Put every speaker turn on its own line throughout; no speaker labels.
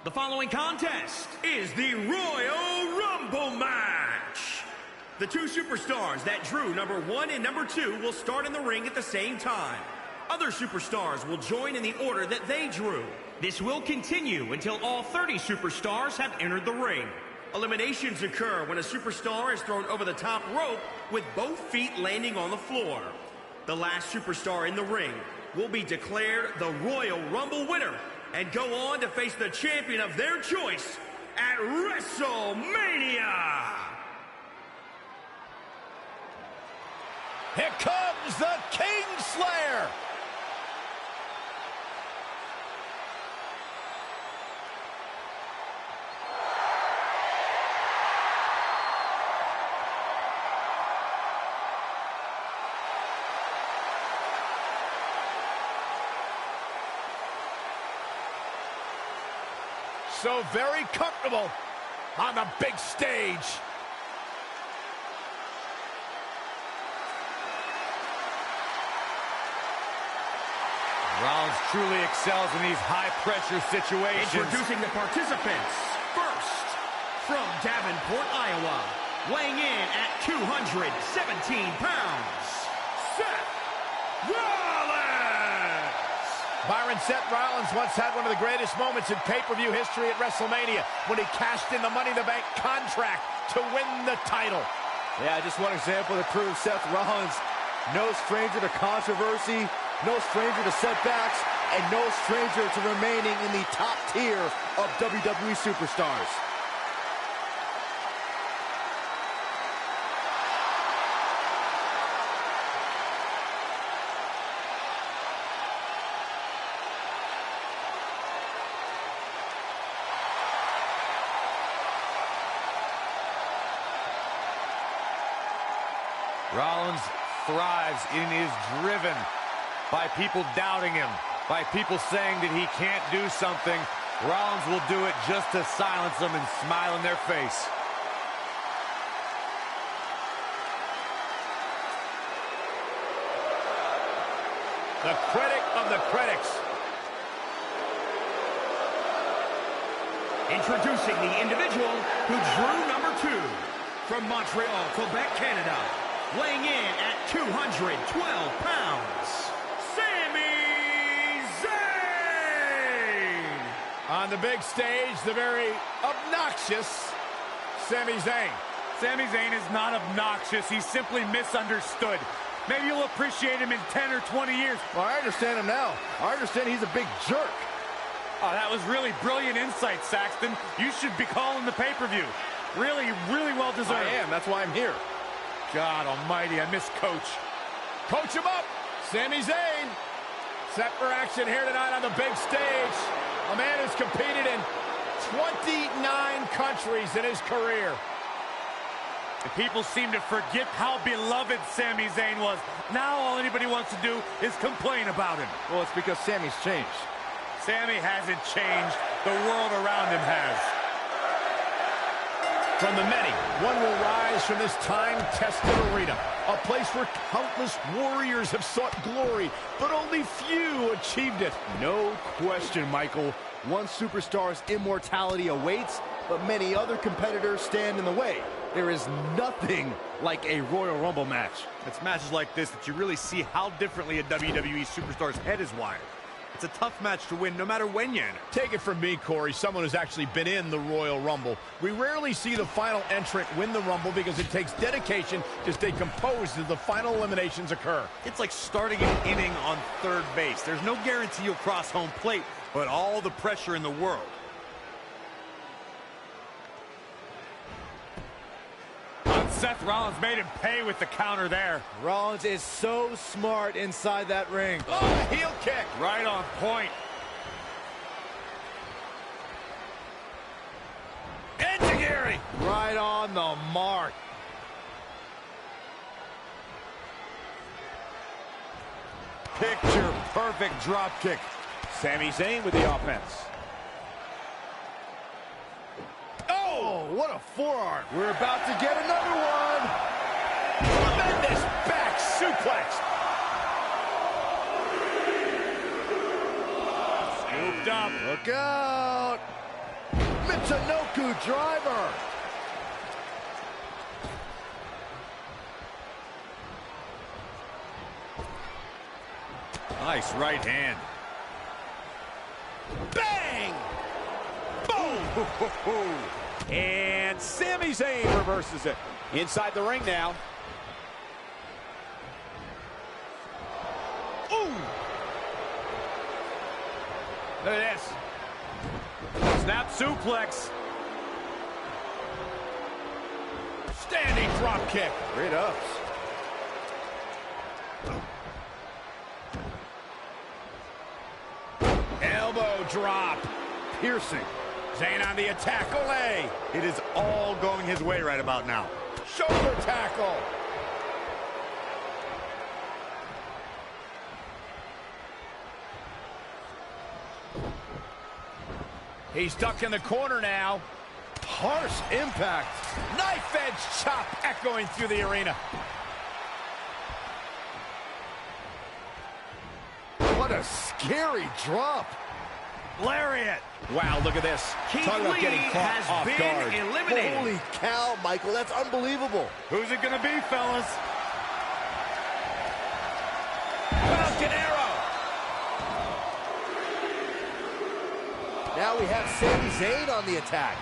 The following contest is the Royal Rumble match. The two superstars that drew number 1 and number 2 will start in the ring at the same time. Other superstars will join in the order that they drew. This will continue until all 30 superstars have entered the ring. Eliminations occur when a superstar is thrown over the top rope with both feet landing on the floor. The last superstar in the ring will be declared the Royal Rumble winner and go on to face the champion of their choice at WrestleMania.
Here comes the Kingslayer. So very comfortable on the big stage.
Rollins truly excels in these high-pressure situations.
Introducing the participants. First, from Davenport, Iowa, weighing in at 217 pounds, Seth Rollins!
Byron, Seth Rollins once had one of the greatest moments in pay-per-view history at WrestleMania when he cashed in the Money in the Bank contract to win the title.
Yeah, just one example to prove Seth Rollins, no stranger to controversy, no stranger to setbacks, and no stranger to remaining in the top tier of WWE superstars.
Rollins thrives and is driven by people doubting him, by people saying that he can't do something. Rollins will do it just to silence them and smile in their face.
The critic of the critics.
Introducing the individual who drew number 2 from Montreal, Quebec, Canada, weighing in at 212 pounds, Sami Zayn!
On the big stage, the very obnoxious Sami Zayn.
Sami Zayn is not obnoxious. He's simply misunderstood. Maybe you'll appreciate him in 10 or 20 years.
Well, I understand him now. I understand he's a big jerk.
Oh, that was really brilliant insight, Saxton. You should be calling the pay-per-view. Really, really well deserved.
I am. That's why I'm here.
God almighty, I miss Coach.
Coach him up, Sami Zayn. Set for action here tonight on the big stage. A man who's competed in 29 countries in his career.
People seem to forget how beloved Sami Zayn was. Now all anybody wants to do is complain about him.
Well, it's because Sami's changed.
Sami hasn't changed. The world around him has.
From the many, one will rise from this time-tested arena, a place where countless warriors have sought glory, but only few achieved it.
No question, Michael. One superstar's immortality awaits, but many other competitors stand in the way. There is nothing like a Royal Rumble match.
It's matches like this that you really see how differently a WWE superstar's head is wired. It's a tough match to win no matter when you enter.
Take it from me, Corey, someone who's actually been in the Royal Rumble. We rarely see the final entrant win the Rumble because it takes dedication to stay composed as the final eliminations occur.
It's like starting an inning on third base. There's no guarantee you'll cross home plate, but all the pressure in the world. Seth Rollins made him pay with the counter there.
Rollins is so smart inside that ring.
Oh, heel kick.
Right on point.
Enziguri.
Right on the mark.
Picture perfect drop kick.
Sami Zayn with the offense.
Oh, what a forearm. We're about to get another one.
Tremendous back suplex.
Scooped up.
Look out. Michinoku driver.
Nice right hand.
Bang! Boom! And Sami Zayn reverses it. Inside the ring now. Ooh!
Look at this. Snap suplex.
Standing drop kick.
Great ups.
Elbow drop.
Piercing.
Zayn on the attack. Olay.
It is all going his way right about now.
Shoulder tackle. He's ducked in the corner now.
Harsh impact.
Knife edge chop echoing through the arena.
What a scary drop.
Lariat.
Wow, look at this.
Keith
Talk about
Lee
getting caught
has
off
been
guard.
eliminated.
Holy cow, Michael, that's unbelievable.
Who's it gonna be, fellas?
Falcon Arrow.
Now we have Sami Zayn on the attack.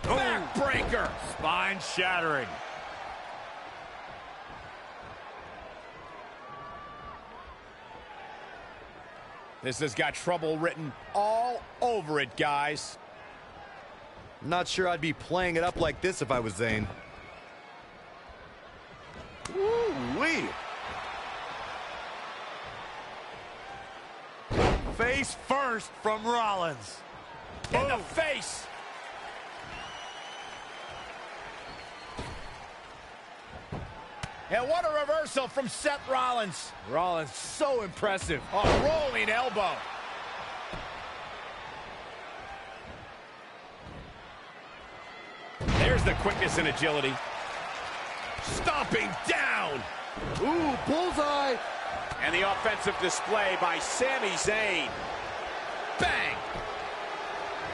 Backbreaker.
Spine shattering.
This has got trouble written all over it, guys.
Not sure I'd be playing it up like this if I was Zayn.
Woo-wee.
Face first from Rollins.
In the face. And what a reversal from Seth Rollins.
Rollins, so impressive.
A rolling elbow. There's the quickness and agility. Stomping down.
Ooh, bullseye.
And the offensive display by Sami Zayn. Bang!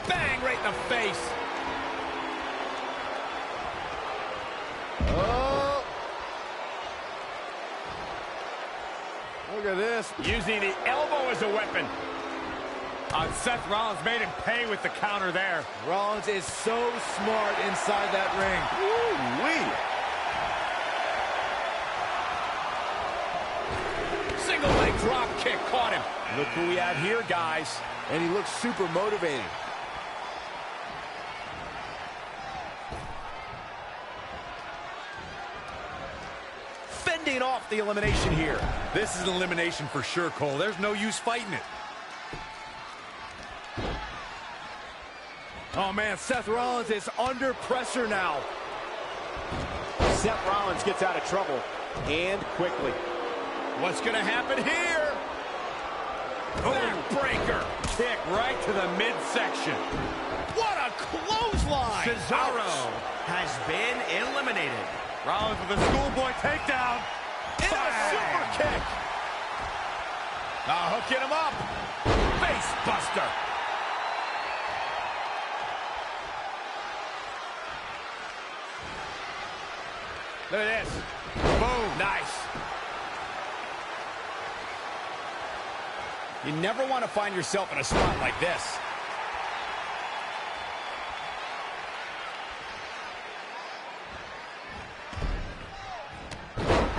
Bang right in the face.
Oh. Look at this.
Using the elbow as a weapon.
Seth Rollins made him pay with the counter there.
Rollins is so smart inside that ring. Woo-wee.
Single leg drop kick caught him. Look who we have here, guys.
And he looks super motivated.
Fending off the elimination here.
This is an elimination for sure, Cole. There's no use fighting it.
Oh, man, Seth Rollins is under pressure now.
Seth Rollins gets out of trouble, and quickly. What's going to happen here? Backbreaker.
Kick right to the midsection.
What a clothesline.
Cesaro has been eliminated.
Rollins with a schoolboy takedown.
In a super kick. Hooking him up. Face buster. Look at this. Boom. Nice. You never want to find yourself in a spot like this.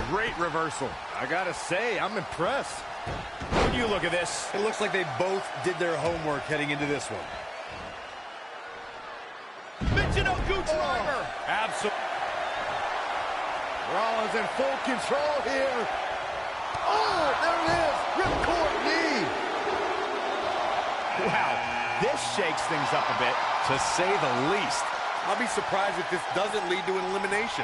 Great reversal.
I gotta say, I'm impressed.
When you look at this,
It looks like they both did their homework heading into this one.
Michinoku driver.
Absolutely.
Rollins in full control here. Oh, there it is. Ripcord knee.
Wow, this shakes things up a bit, to say the least.
I'll be surprised if this doesn't lead to an elimination.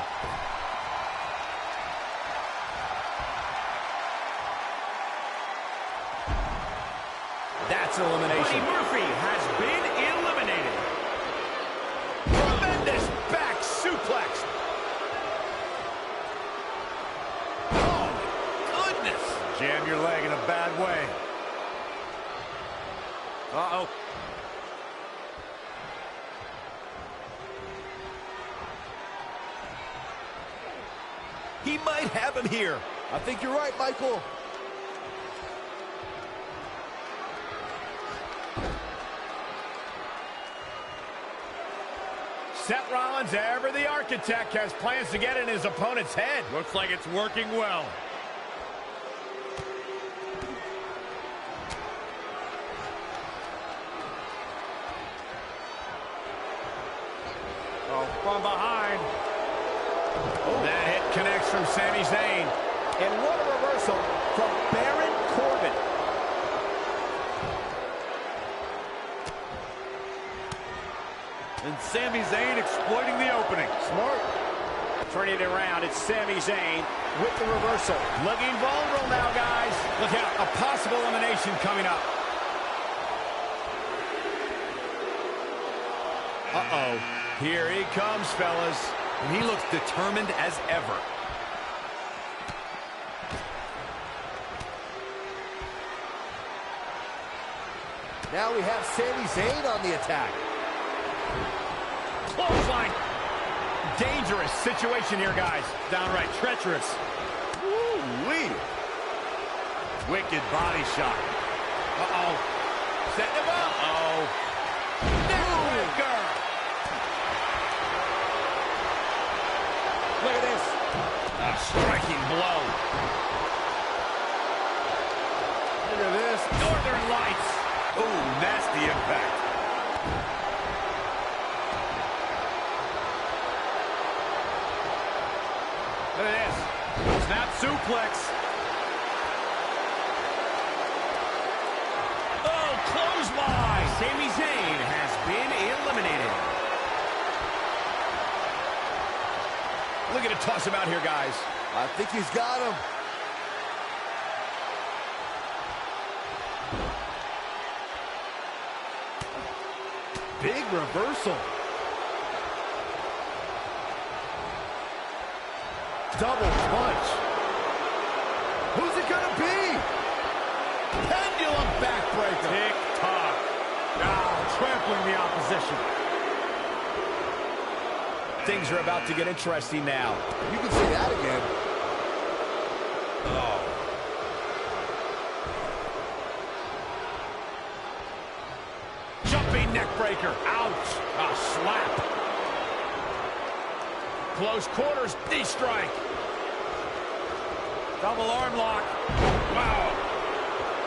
That's an elimination.
Buddy Murphy has been eliminated.
Tremendous back suplex. Oh, goodness.
Jam your leg in a bad way. Uh-oh.
He might have him here.
I think you're right, Michael.
Seth Rollins, ever the architect, has plans to get in his opponent's head.
Looks like it's working well. Oh, from behind.
Oh. That hit connects from Sami Zayn.
And what a reversal from Baron Corbin.
And Sami Zayn exploiting the opening.
Smart. Turning it around, it's Sami Zayn with the reversal.
Looking vulnerable now, guys. Look out, a possible elimination coming up. Uh-oh. Here he comes, fellas.
And he looks determined as ever.
Now we have Sami Zayn on the attack.
Clothesline. Dangerous situation here, guys.
Downright treacherous.
Woo-wee.
Wicked body shot.
Uh-oh. Setting him up.
Uh-oh.
Neckbreaker.
Look at this.
A striking blow.
Look at this.
Northern Lights.
Ooh, nasty impact.
Look at this.
Snap suplex.
Oh, clothesline.
Sami Zayn has been eliminated.
Looking to toss him out here, guys.
I think he's got him. Big reversal. Double punch. Who's it gonna be?
Pendulum backbreaker.
Tick-tock. Now trampling the opposition.
Things are about to get interesting now.
You can say that again.
Jumping neckbreaker. Ouch. A slap. Close quarters. Knee strike.
Double arm lock.
Wow.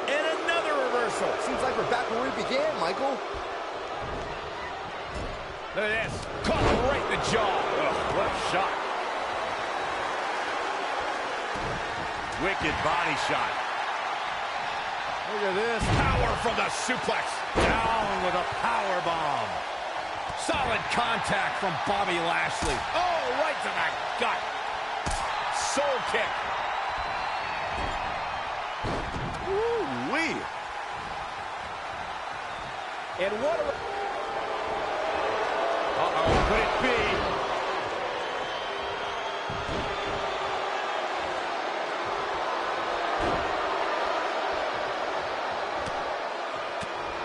And another reversal.
Seems like we're back where we began, Michael.
Look at this. Caught him right in the jaw.
Ugh, what a shot. Wicked body shot.
Look at this.
Power from the suplex.
Down with a power bomb.
Solid contact from Bobby Lashley. Oh, right to the gut. Soul kick.
Woo-wee.
And what a...
Uh-oh, could it be?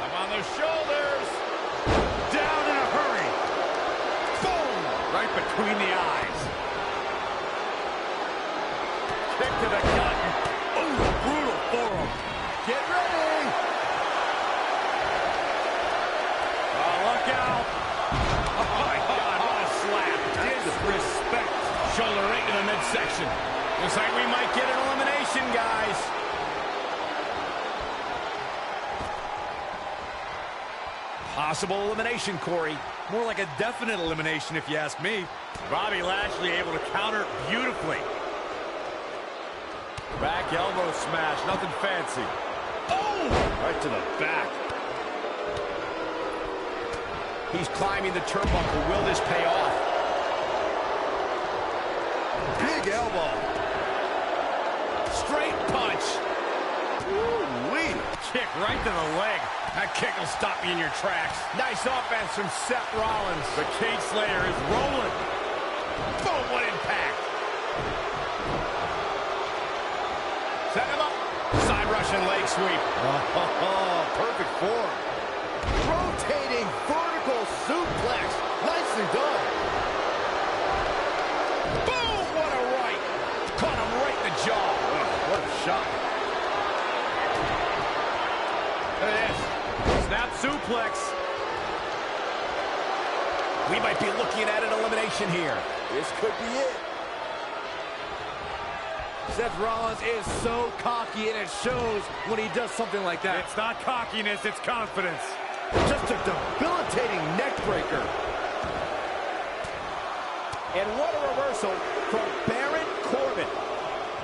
Up on the shoulders.
Down in a hurry.
Boom.
Right between the eyes. Kick to the gut. Ooh, brutal forearm.
Get ready.
Oh, look out. Oh, my God, what a slap. Disrespect.
Shoulder right in the midsection. Looks like we might get an elimination, guys. Possible elimination, Corey.
More like a definite elimination, if you ask me. Bobby Lashley able to counter beautifully. Back elbow smash, nothing fancy.
Oh!
Right to the back.
He's climbing the turnbuckle. Will this pay off?
Big elbow.
Straight punch.
Woo-wee.
Kick right to the leg.
That kick will stop you in your tracks. Nice offense from Seth Rollins.
The Cage Slayer is rolling.
Boom, what impact. Set him up. Side Russian leg sweep.
Oh, perfect form. Rotating vertical suplex. Nicely done.
Boom! What a right. Caught him right in the jaw. Oh, what a shot. Look at this.
Snap suplex.
We might be looking at an elimination here.
This could be it. Seth Rollins is so cocky, and it shows when he does something like that.
It's not cockiness, it's confidence.
Just a debilitating neck breaker.
And what a reversal from Baron Corbin.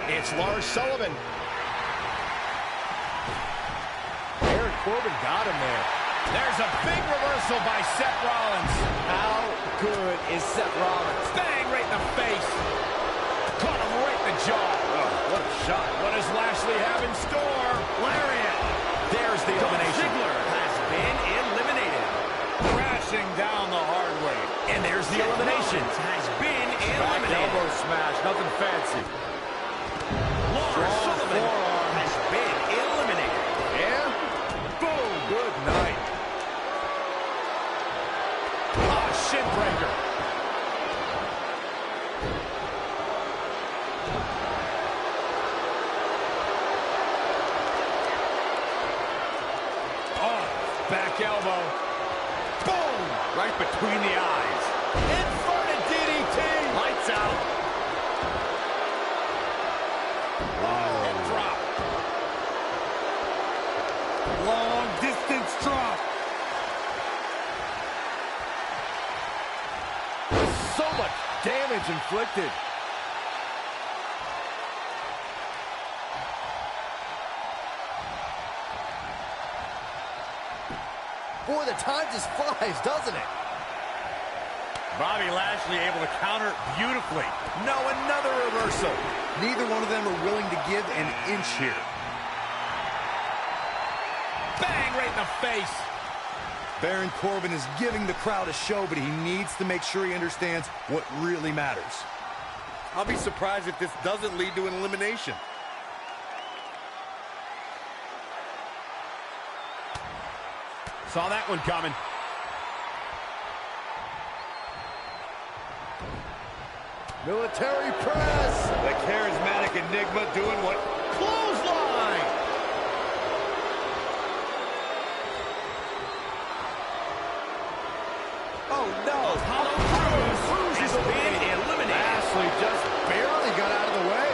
It's Lars Sullivan.
Baron Corbin got him there.
There's a big reversal by Seth Rollins.
How good is Seth Rollins?
Bang right in the face. Caught him right in the jaw. Oh, what a shot. What does Lashley have in store? Lariat. There's the elimination.
Ziggler has been eliminated.
Crashing down the hard way.
And there's the elimination. Has been
Back
eliminated.
elbow smash, nothing fancy.
Lars Sullivan
forearm.
has been eliminated.
Yeah? Boom! Good night.
Ah, shin breaker. Oh, back elbow. Boom!
Right between the eyes.
Inverted DDT.
Lights out.
And drop.
Long distance drop.
So much damage inflicted. Boy, the time just flies, doesn't it?
Bobby Lashley able to counter beautifully.
No, another reversal.
Neither one of them are willing to give an inch here.
Bang right in the face.
Baron Corbin is giving the crowd a show, but he needs to make sure he understands what really matters.
I'll be surprised if this doesn't lead to an elimination.
Saw that one coming.
Military press.
The charismatic Enigma doing what?
Clothesline.
Oh no, Apollo Crews has been eliminated.
Lashley just barely got out of the way.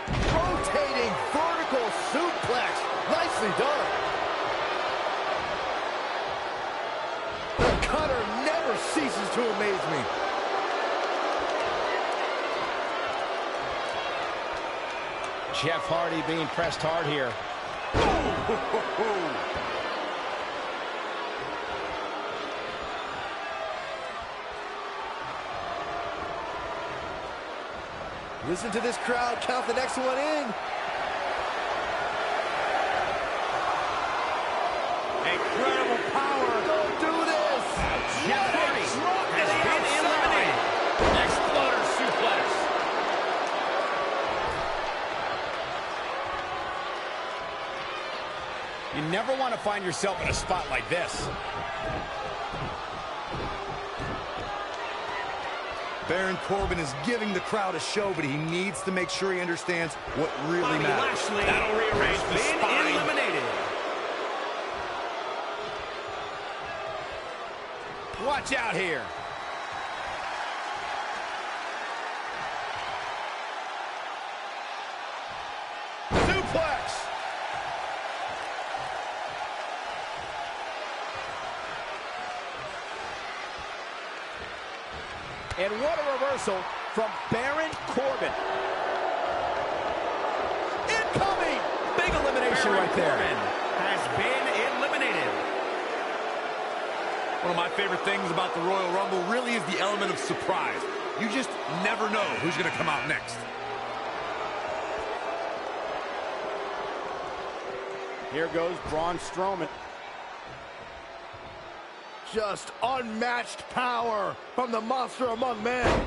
Rotating vertical suplex. Nicely done. The cutter never ceases to amaze me.
Jeff Hardy being pressed hard here.
Listen to this crowd count the next one in.
Incredible power.
Don't do this.
Jeff Hardy has been eliminated.
Exploder suplex. You never want to find yourself in a spot like this.
Baron Corbin is giving the crowd a show, but he needs to make sure he understands what really
Bobby
matters.
Lashley
That'll rearrange
has
the
been
spine.
eliminated.
Watch out here. Suplex. And what a reversal from Baron Corbin. Incoming! Big elimination
Baron
right there.
Corbin has been eliminated.
One of my favorite things about the Royal Rumble really is the element of surprise. You just never know who's going to come out next.
Here goes Braun Strowman.
Just unmatched power from the monster among men.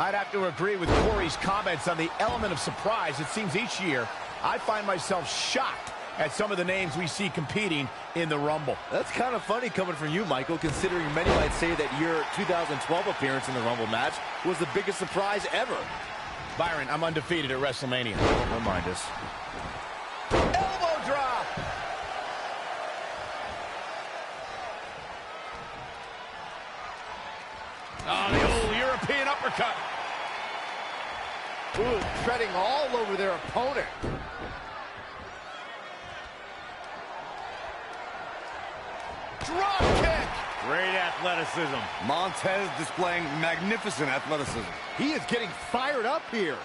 I'd have to agree with Corey's comments on the element of surprise. It seems each year I find myself shocked at some of the names we see competing in the Rumble.
That's kind of funny coming from you, Michael, considering many might say that your 2012 appearance in the Rumble match was the biggest surprise ever.
Byron, I'm undefeated at WrestleMania.
Don't remind us.
Elbow drop! Oh, the old European uppercut.
Ooh, treading all over their opponent.
Drop kick!
Great athleticism. Montez displaying magnificent athleticism.
He is getting fired up here.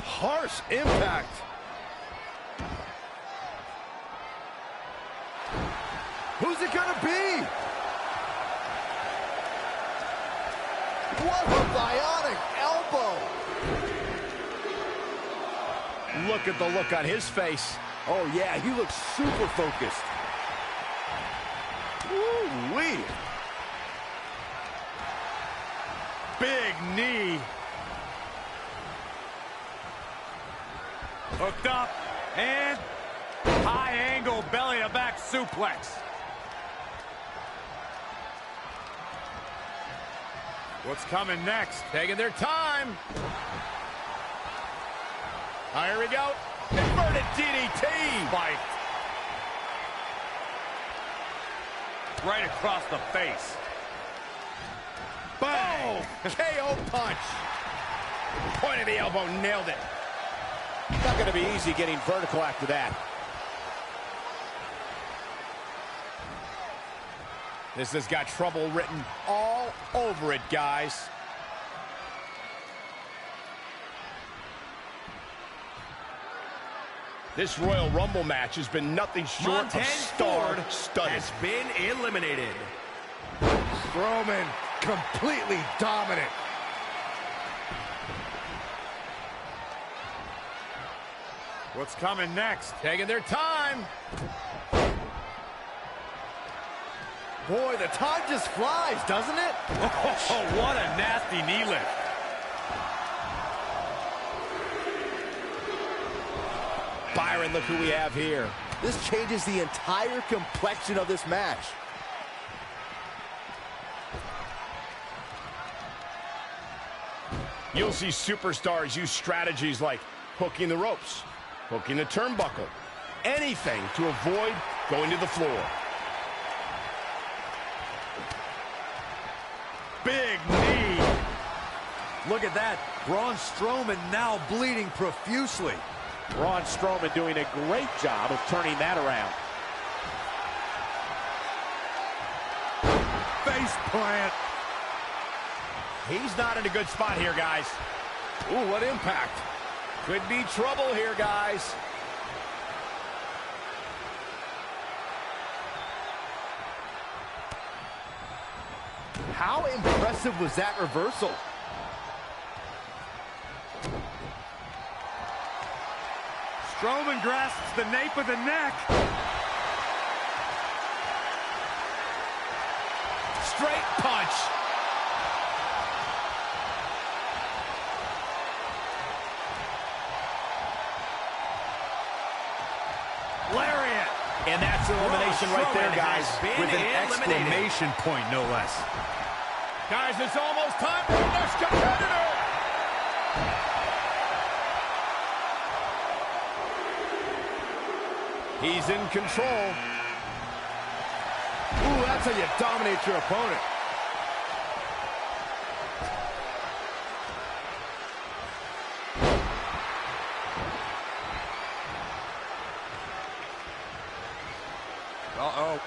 Harsh impact. Who's it gonna be? What a bionic elbow.
Look at the look on his face.
Oh yeah, he looks super focused. Woo-wee.
Big knee. Hooked up and high angle belly to back suplex. What's coming next?
Taking their time. Here we go. Inverted DDT.
Spike. Right across the face.
Bang! KO punch. Point of the elbow, nailed it. Not going to be easy getting vertical after that. This has got trouble written all over it, guys. This Royal Rumble match has been nothing short of star-studded.
Has been eliminated.
Strowman completely dominant.
What's coming next?
Taking their time.
Boy, the time just flies, doesn't it?
Oh, what a nasty knee lift.
Byron, look who we have here.
This changes the entire complexion of this match.
You'll see superstars use strategies like hooking the ropes, hooking the turnbuckle, anything to avoid going to the floor.
Big knee. Look at that. Braun Strowman now bleeding profusely.
Braun Strowman doing a great job of turning that around.
Face plant.
He's not in a good spot here, guys. Ooh, what impact. Could be trouble here, guys.
How impressive was that reversal?
Strowman grasps the nape of the neck.
Straight punch.
Lariat.
And that's elimination right there, guys.
With an exclamation point, no less.
Guys, it's almost time for the next competitor. He's in control.
Ooh, that's how you dominate your opponent.
Uh-oh.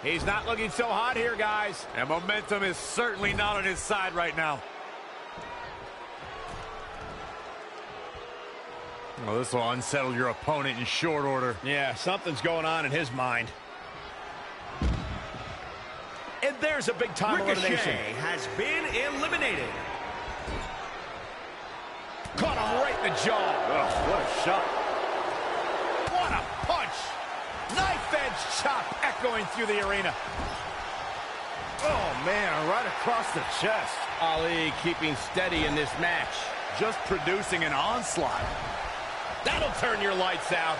He's not looking so hot here, guys.
And momentum is certainly not on his side right now. Well, this will unsettle your opponent in short order.
Yeah, something's going on in his mind. And there's a big-time elimination.
Ricochet has been eliminated.
Caught him right in the jaw.
Ugh, what a shot.
What a punch. Knife edge chop going through the arena.
Oh, man, right across the chest.
Ali keeping steady in this match.
Just producing an onslaught.
That'll turn your lights out.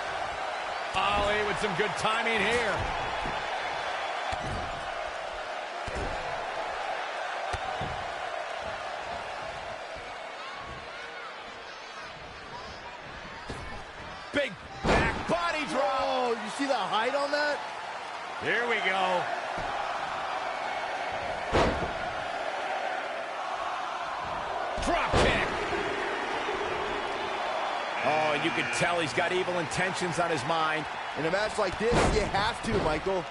Ali with some good timing here. Big back body drop.
Oh, you see the height on that?
Here we go. Drop kick. Oh, and you can tell he's got evil intentions on his mind.
In a match like this, you have to, Michael.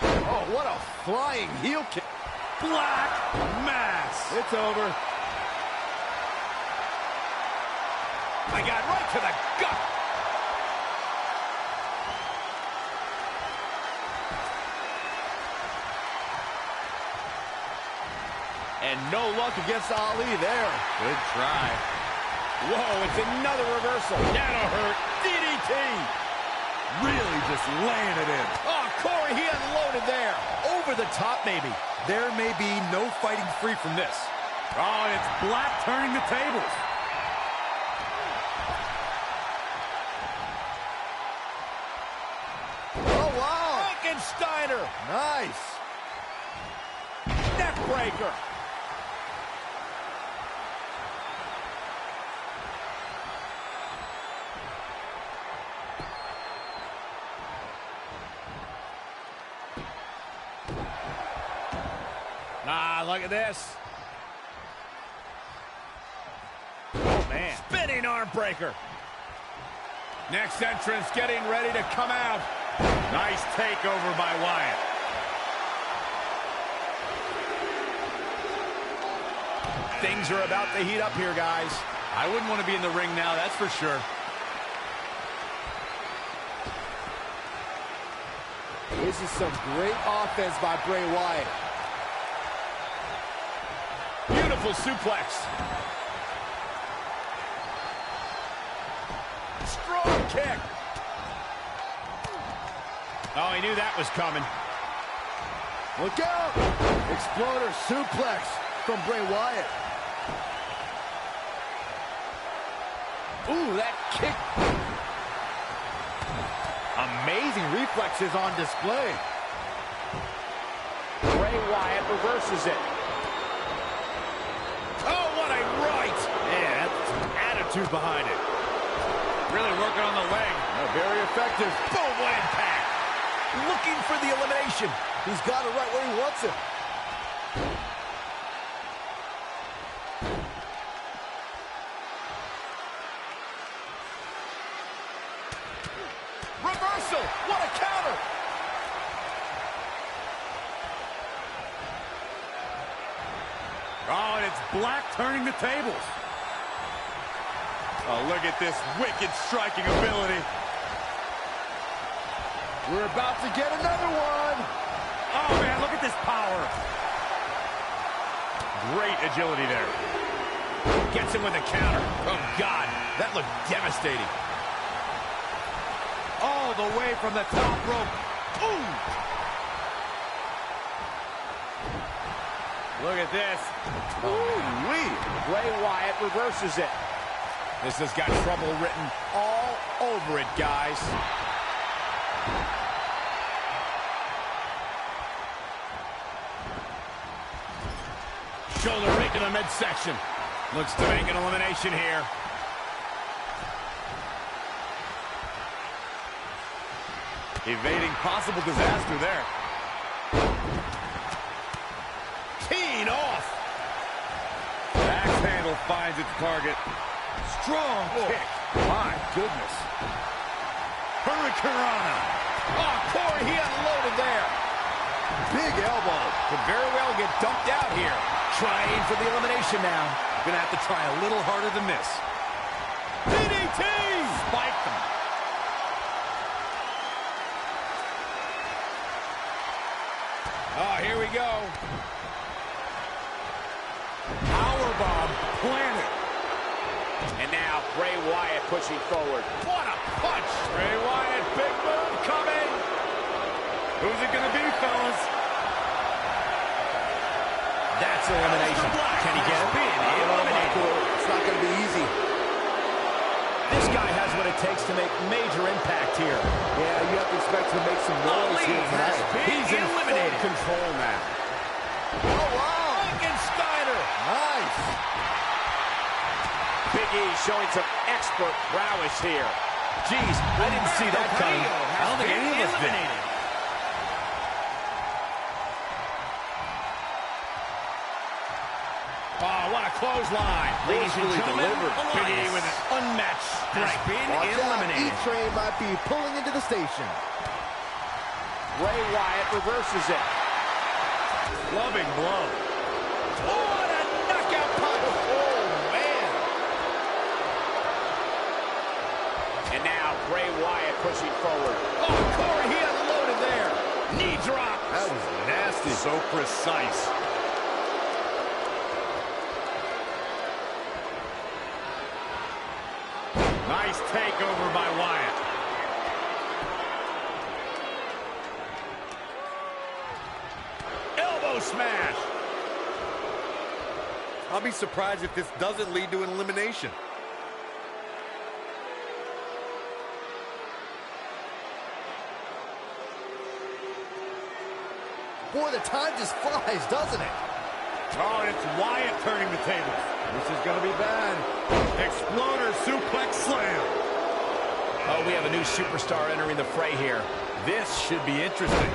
Oh, what a flying heel kick.
Black Mass.
It's over.
I got right to the gut.
And no luck against Ali there.
Good try.
Whoa, it's another reversal. That'll hurt. DDT.
Really just laying it in.
Oh, Corey, he unloaded there.
Over the top, maybe. There may be no fighting free from this.
Oh, and it's Black turning the tables.
Oh, wow.
Frankensteiner.
Nice.
Neck breaker. Ah, look at this. Oh, man. Spinning arm breaker. Next entrance getting ready to come out.
Nice takeover by Wyatt.
Things are about to heat up here, guys.
I wouldn't want to be in the ring now, that's for sure.
This is some great offense by Bray Wyatt.
Beautiful suplex. Strong kick. Oh, he knew that was coming.
Look out! Exploder suplex from Bray Wyatt. Ooh, that kick. Amazing reflexes on display.
Bray Wyatt reverses it.
Oh, what a right!
Man, that's some attitude behind it.
Really working on the leg.
Very effective.
Boom, what impact! Looking for the elimination.
He's got it right where he wants it.
Reversal! What a counter!
Oh, and it's Black turning the tables. Oh, look at this wicked striking ability.
We're about to get another one.
Oh, man, look at this power. Great agility there.
Gets him with a counter. Oh, God. That looked devastating.
All the way from the top rope. Ooh! Look at this.
Ooh-wee.
Bray Wyatt reverses it.
This has got trouble written all over it, guys. Shoulder rake in the midsection. Looks to make an elimination here.
Evading possible disaster there.
Teeing off.
Axe handle finds its target. Strong kick.
My goodness.
Hurricanrana.
Oh, Corey, he unloaded there.
Big elbow.
Could very well get dumped out here. Trying for the elimination now.
Gonna have to try a little harder than this.
DDT!
Spike them.
Oh, here we go.
Powerbomb planted.
And now
Bray Wyatt pushing forward.
What a punch! Bray Wyatt, big move coming.
Who's it going to be, fellas?
That's elimination. Can he get it?
It's not going to be easy.
This guy has what it takes to make major impact here.
Yeah, you have to expect him to make some noise here tonight.
He's in full control now.
Oh, wow.
Frankensteiner.
Nice.
Big E showing some expert prowess here.
Jeez, I didn't see that coming. I don't think any of us did.
Oh, what a clothesline.
Ladies and gentlemen,
Big E with an unmatched strength.
been
Watch out,
eliminated.
E-Train might be pulling into the station.
Bray Wyatt reverses it.
Loving blow. What a knockout punch. Oh, man.
And now Bray Wyatt pushing forward.
Oh, Corey, he unloaded there. Knee drop.
That was nasty. So precise. Nice takeover by Wyatt.
Elbow smash.
I'll be surprised if this doesn't lead to an elimination.
Boy, the time just flies, doesn't it?
Oh, and it's Wyatt turning the tables. This is going to be bad. Exploder suplex slam.
Oh, we have a new superstar entering the fray here.
This should be interesting.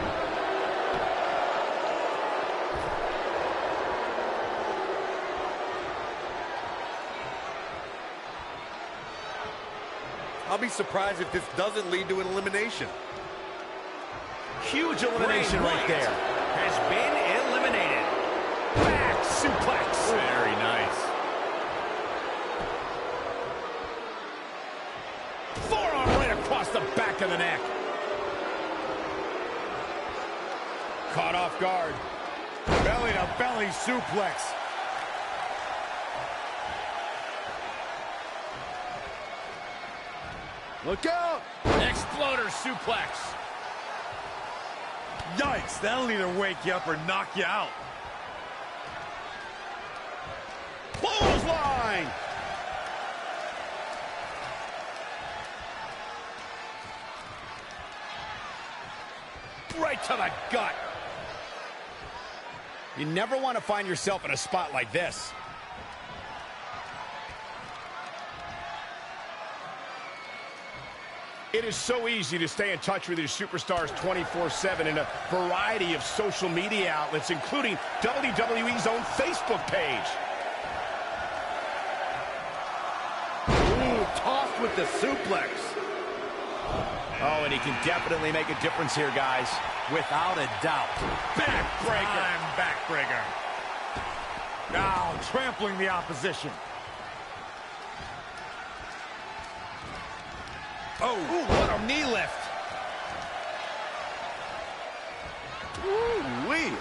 I'll be surprised if this doesn't lead to an elimination.
Huge elimination right there. Has been eliminated.
Back suplex.
Very nice.
Forearm right across the back of the neck. Caught off guard.
Belly to belly suplex.
Look out!
Exploder suplex.
Yikes, that'll either wake you up or knock you out.
Clothesline. Right to the gut. You never want to find yourself in a spot like this. It is so easy to stay in touch with your superstars 24/7 in a variety of social media outlets, including WWE's own Facebook page.
Ooh, tossed with the suplex.
Oh, and he can definitely make a difference here, guys. Without a doubt.
Backbreaker. Backbreaker. Now trampling the opposition.
Oh, ooh, what a knee lift.
Ooh-wee.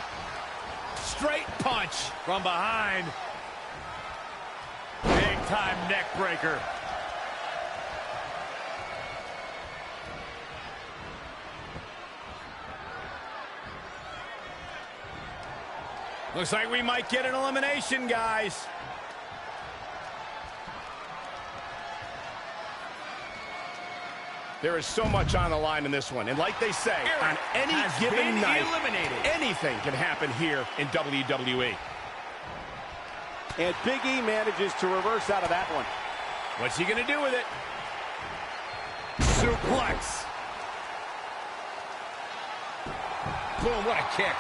Straight punch.
From behind. Big time neck breaker.
Looks like we might get an elimination, guys. There is so much on the line in this one. And like they say, on any given night, anything can happen here in WWE.
And Big E manages to reverse out of that one.
What's he going to do with it?
Suplex.
Boom, what a kick.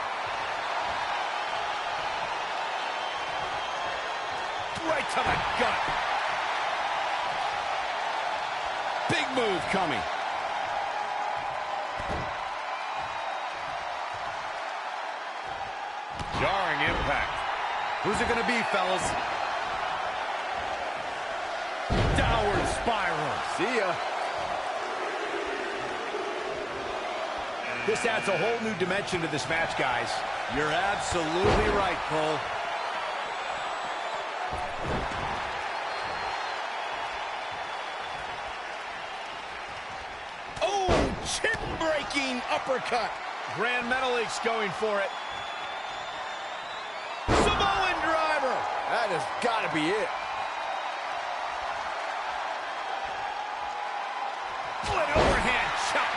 Right to the gut. Big move coming.
Jarring impact. Who's it going to be, fellas? Downward spiral.
See ya.
This adds a whole new dimension to this match, guys.
You're absolutely right, Cole.
Running uppercut. Grand Metalik going for it. Samoan driver.
That has got to be it.
Oh, an overhand chop.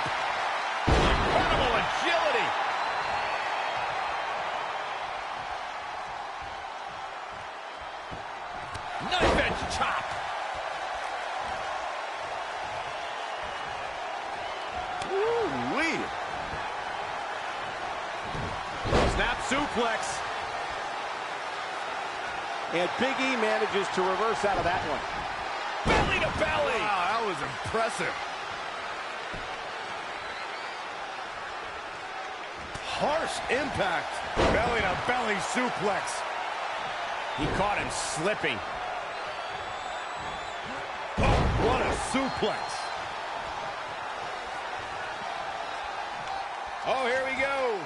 Incredible agility. Knife edge chop.
Woo-wee.
Snap suplex.
And Big E manages to reverse out of that one.
Belly to belly.
Wow, that was impressive. Harsh impact.
Belly to belly suplex.
He caught him slipping.
Oh, what a suplex.
Oh, here we go.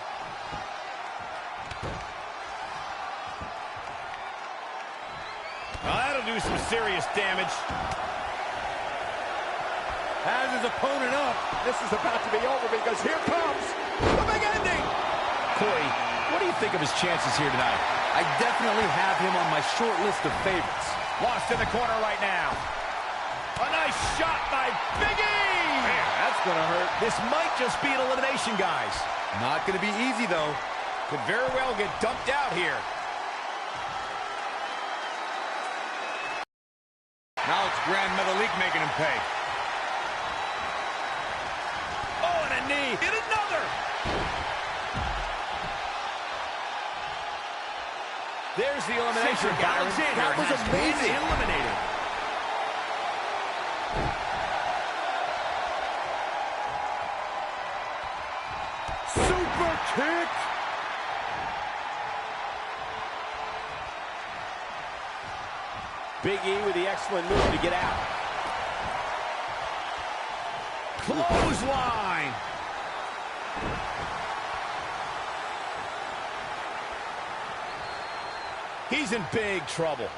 Well, that'll do some serious damage.
Has his opponent up.
This is about to be over because here comes the big ending.
Corey, what do you think of his chances here tonight?
I definitely have him on my short list of favorites.
Lost in the corner right now. A nice shot by Big E.
Man, that's going to hurt.
This might just be an elimination, guys.
Not going to be easy, though.
Could very well get dumped out here.
Now it's Grand Metalik making him pay.
Oh, and a knee. And another. There's the elimination,
Cedric
Byron.
Alexander
That was
has been
amazing.
eliminated.
Super kick.
Big E with the excellent move to get out.
Clothesline. He's in big trouble.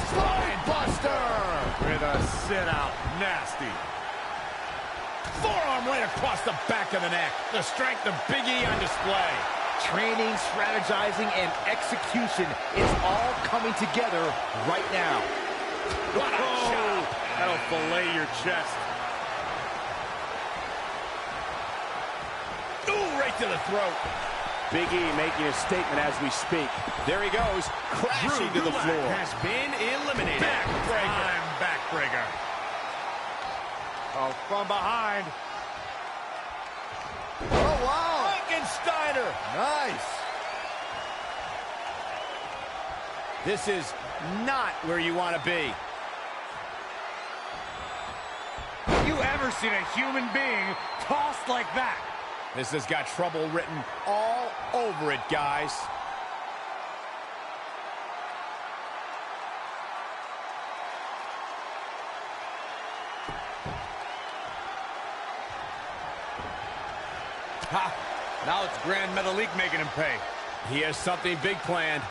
Spinebuster
With a sit-out. Nasty.
forearm right across the back of the neck. The strength of Big E on display.
Training, strategizing, and execution is all coming together right now.
What a shot.
That'll fillet your chest.
Ooh, right to the throat.
Big E making a statement as we speak. There he goes, crashing to
Drew
the
Gulak
floor.
has been eliminated.
Backbreaker.
Time backbreaker. Oh, from behind.
Oh, wow.
Frankensteiner.
Nice.
This is not where you want to be.
Have you ever seen a human being tossed like that?
This has got trouble written all over it, guys.
Ha! Now it's Grand Metalik making him pay.
He has something big planned.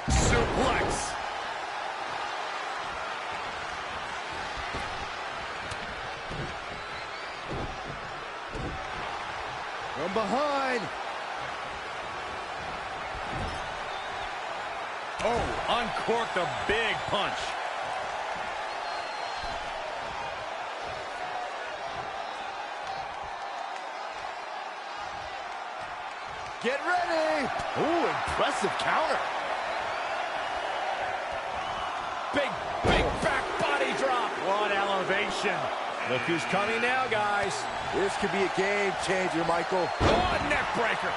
Suplex.
From behind.
Oh, uncorked a big punch.
Get ready. Ooh, impressive counter.
Big back body drop.
What elevation.
Look who's coming now, guys.
This could be a game changer, Michael.
Oh, neck breaker.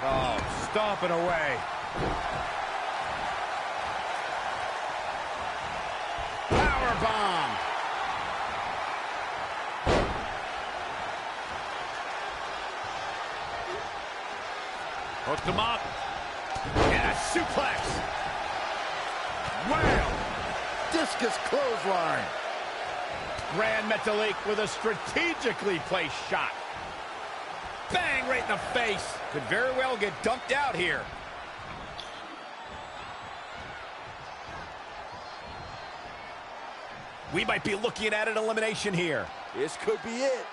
Oh, stomping away.
Power bomb.
Hooked him up.
And a suplex.
Wow.
Discus clothesline.
Grand Metalik with a strategically placed shot. Bang, right in the face. Could very well get dumped out here. We might be looking at an elimination here.
This could be it.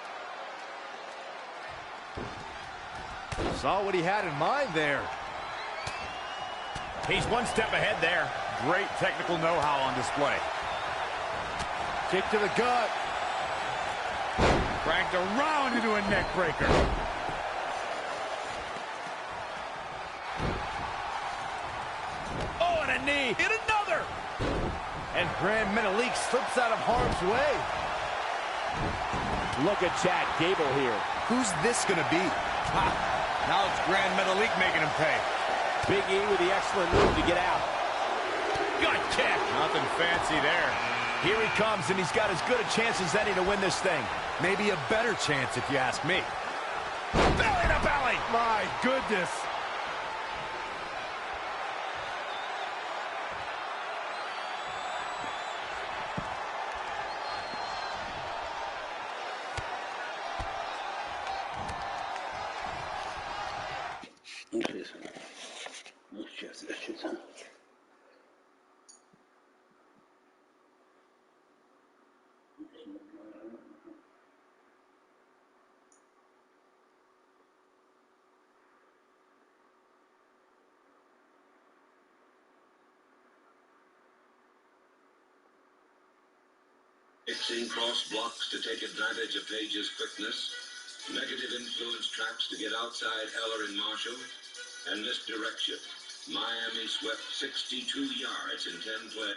Saw what he had in mind there.
He's one step ahead there.
Great technical know-how on display.
Kick to the gut.
Cranked around into a neck breaker.
Oh, and a knee. And another.
And Grand Metalik slips out of harm's way.
Look at Chad Gable here.
Who's this going to be?
Ha! Now it's Grand Metalik making him pay.
Big E with the excellent move to get out.
Gut kick.
Nothing fancy there.
Here he comes, and he's got as good a chance as any to win this thing.
Maybe a better chance if you ask me.
Belly to belly.
My goodness.
Fixing cross blocks to take advantage of Page's quickness, negative influence traps to get outside Eller and Marshall, and misdirection. Miami swept 62 yards in 10 plays.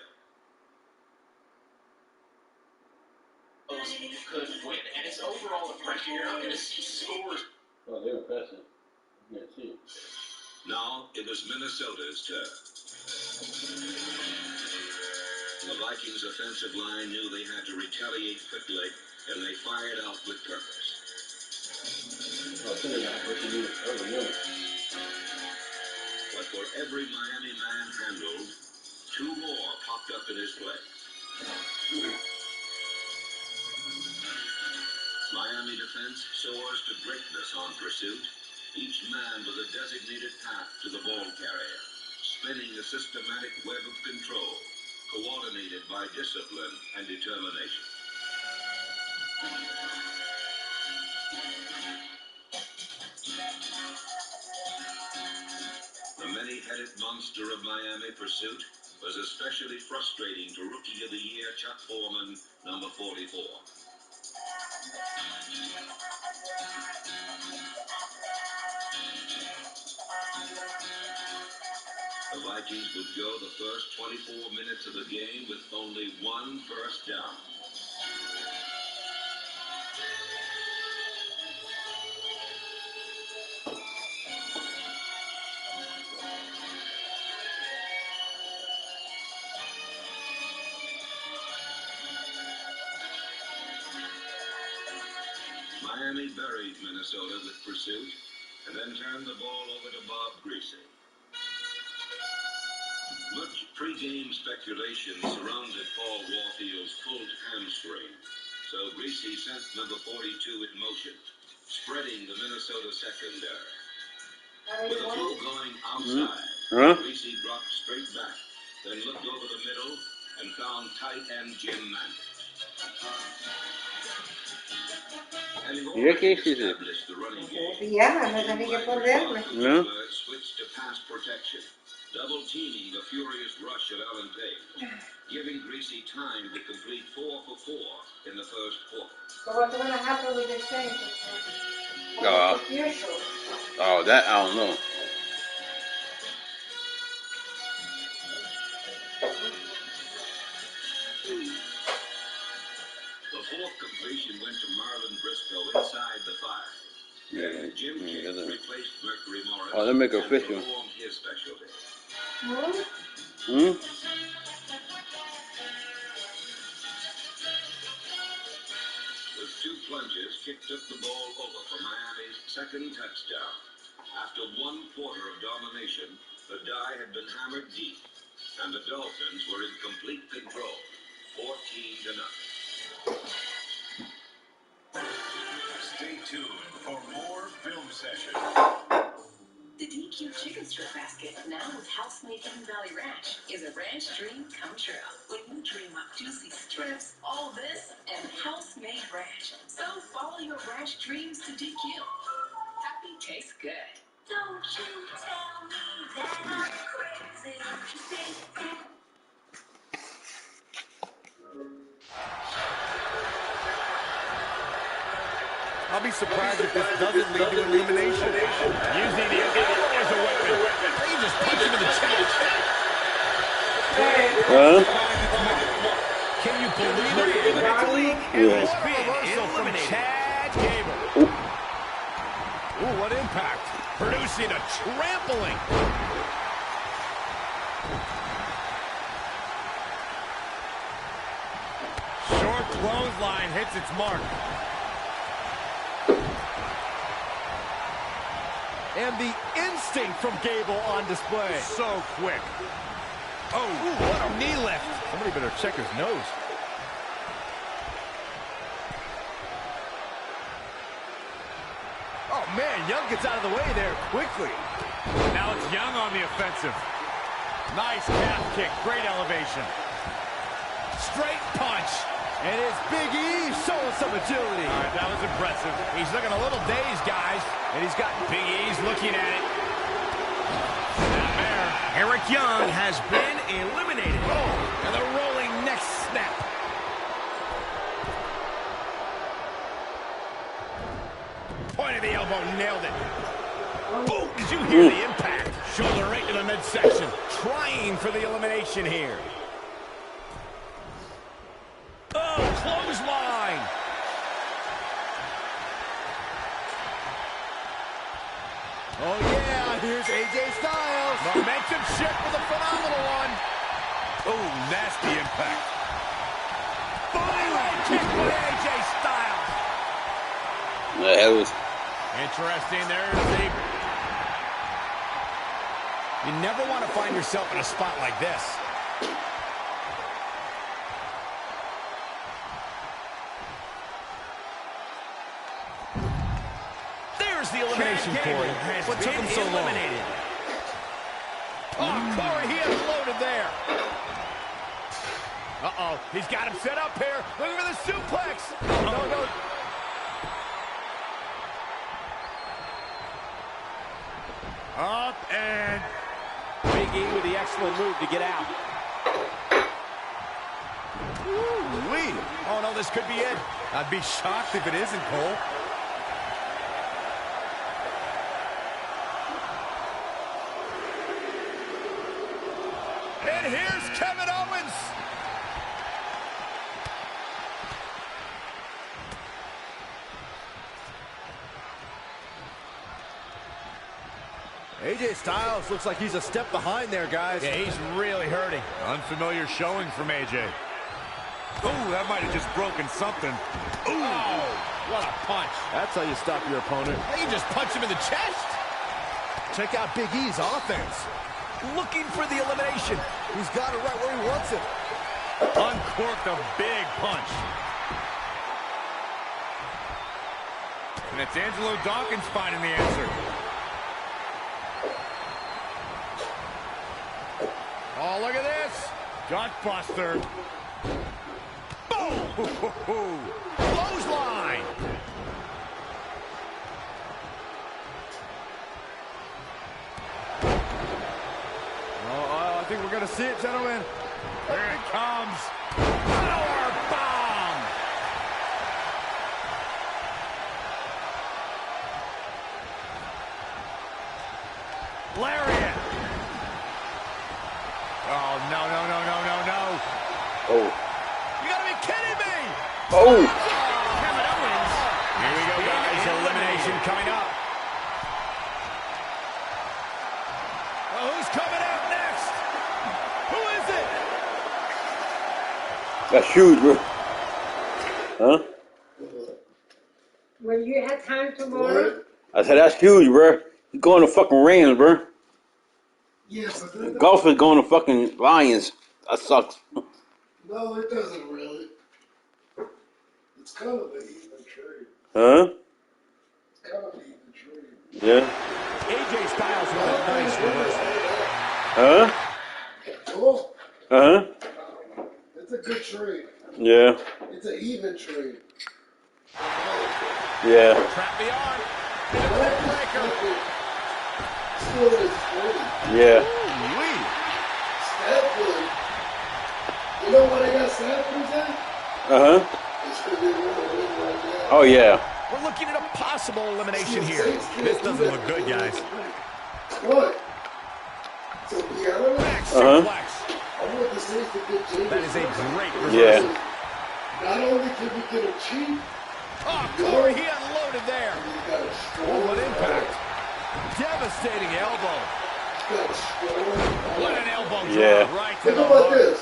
Could win, and it's overall the pressure. You're not going to see scores.
Oh, they were pressing. Yeah, too.
Now it was Minnesota's turn. The Vikings' offensive line knew they had to retaliate quickly, and they fired out with purpose.
Oh, so they're not what you need.
But for every Miami man handled, two more popped up in his play. Miami defense soars to greatness on pursuit, each man with a designated path to the ball carrier, spinning a systematic web of control, coordinated by discipline and determination. The many-headed monster of Miami pursuit was especially frustrating to Rookie of the Year Chuck Foreman, number 44. The Vikings would go the first 24 minutes of the game with only one first down. Miami buried Minnesota with pursuit and then turned the ball over to Bob Griese. Much pre-game speculation surrounded Paul Warfield's pulled hamstring, so Griese sent number 42 in motion, spreading the Minnesota secondary. With the flow going outside, Griese dropped straight back, then looked over the middle and found tight end Jim Mandich.
Mira qué difícil. ¿No?
Switched to pass protection, double teaming the furious rush of Alan Page, giving Griese time to complete 4 for 4 in the first quarter.
So what's going to happen with the Saints?
Oh, that I don't know.
The fourth completion went to Marlon Briscoe inside the 5.
Yeah,
Jim King replaced Mercury Morris
oh, they make
and
official.
performed his specialty. With 2 plunges, Kick took the ball over for Miami's second touchdown. After 1 quarter of domination, the die had been hammered deep, and the Dolphins were in complete control, 14-0.
Stay tuned for more film
session.
The DQ Chicken Strip Basket, now with house-made Hidden Valley Ranch, is a ranch dream come true. When you dream of juicy strips, all this, and house-made ranch. So follow your ranch dreams to DQ. Happy tastes good. Don't you tell me that I'm crazy.
I'll be surprised if this doesn't lead to elimination.
Using the elbow as a weapon. He just punched him in the chest. Can you believe it?
Has been
Reversal from
eliminated.
Chad Gable. Ooh, what impact. Producing a trampling.
Short clothesline hits its mark.
And the instinct from Gable on display.
So quick. Oh,
Ooh, what a knee lift.
Somebody better check his nose. Oh, man, Young gets out of the way there quickly.
now it's Young on the offensive. Nice calf kick, great elevation.
Straight punch.
And it's Big E showing some agility.
All right, that was impressive.
He's looking a little dazed, guys. And he's got Big E's looking at it. Down there.
Eric Young has been eliminated.
Oh, and the rolling neck snap. Point of the elbow, nailed it. Boom, did you hear the impact? Shoulder right to the midsection. Trying for the elimination here. Oh, clothesline.
Oh, yeah, here's AJ Styles.
Momentum shift with a phenomenal one.
Oh, nasty impact.
Bodyweight kick by AJ Styles.
That was.
Interesting, there's the... You never want to find yourself in a spot like this. There's the elimination, Corey. What took him so long? Oh, Corey, he unloaded there. Uh-oh, he's got him set up here. Look for the suplex. No.
Up and...
Big E with the excellent move to get out.
Ooh-wee. Oh, no, this could be it.
I'd be shocked if it isn't, Cole.
And here's Kevin Owens.
AJ Styles looks like he's a step behind there, guys.
Yeah, he's really hurting.
Unfamiliar showing from AJ. Oh, that might have just broken something.
Ooh, oh, what a punch.
That's how you stop your opponent.
You just punch him in the chest.
Check out Big E's offense.
Looking for the elimination.
He's got it right where he wants it.
Uncorked a big punch. And it's Angelo Dawkins finding the answer.
Oh, look at this.
Gutbuster.
Boom! Clothesline.
I think we're going to see it, gentlemen.
Here it comes.
Power bomb.
Lariat. Oh, no.
Oh.
You gotta be kidding me.
Oh.
Kevin Owens. Here we go, guys. Elimination coming up. Well, who's coming out next? Who is it?
That's huge, bro. Huh?
When you had time tomorrow?
I said, that's huge, bro. He's going to fucking Rams, bro.
Yes,
Golf is going to fucking Lions. That sucks.
no, it doesn't really. It's kind of an even trade.
Huh?
It's kind of an even trade.
Yeah.
AJ Styles with a nice reversal.
Huh?
Oh,
Uh-huh.
it's a good trade.
Yeah.
It's an even trade.
Yeah.
Trap the arm. Into the neck breaker.
Still is 40.
Yeah.
Ooh-wee.
Stafford. You know what I got Stafford at?
Uh-huh.
It's because they want to win right now.
Oh, yeah.
We're looking at a possible elimination
See,
here.
Saints can't
This
do
doesn't
that.
look good, guys.
What? To be honest,
Uh-huh.
Suplex.
I want the Saints to get James.
That is a great reversal.
Yeah.
Not only can we get a cheap,
Oh, Corey, he unloaded there.
we got a strong.
Oh, what impact. Devastating elbow.
Got a strong.
What an elbow drop
Yeah.
right to
Think
the
about
heart.
this.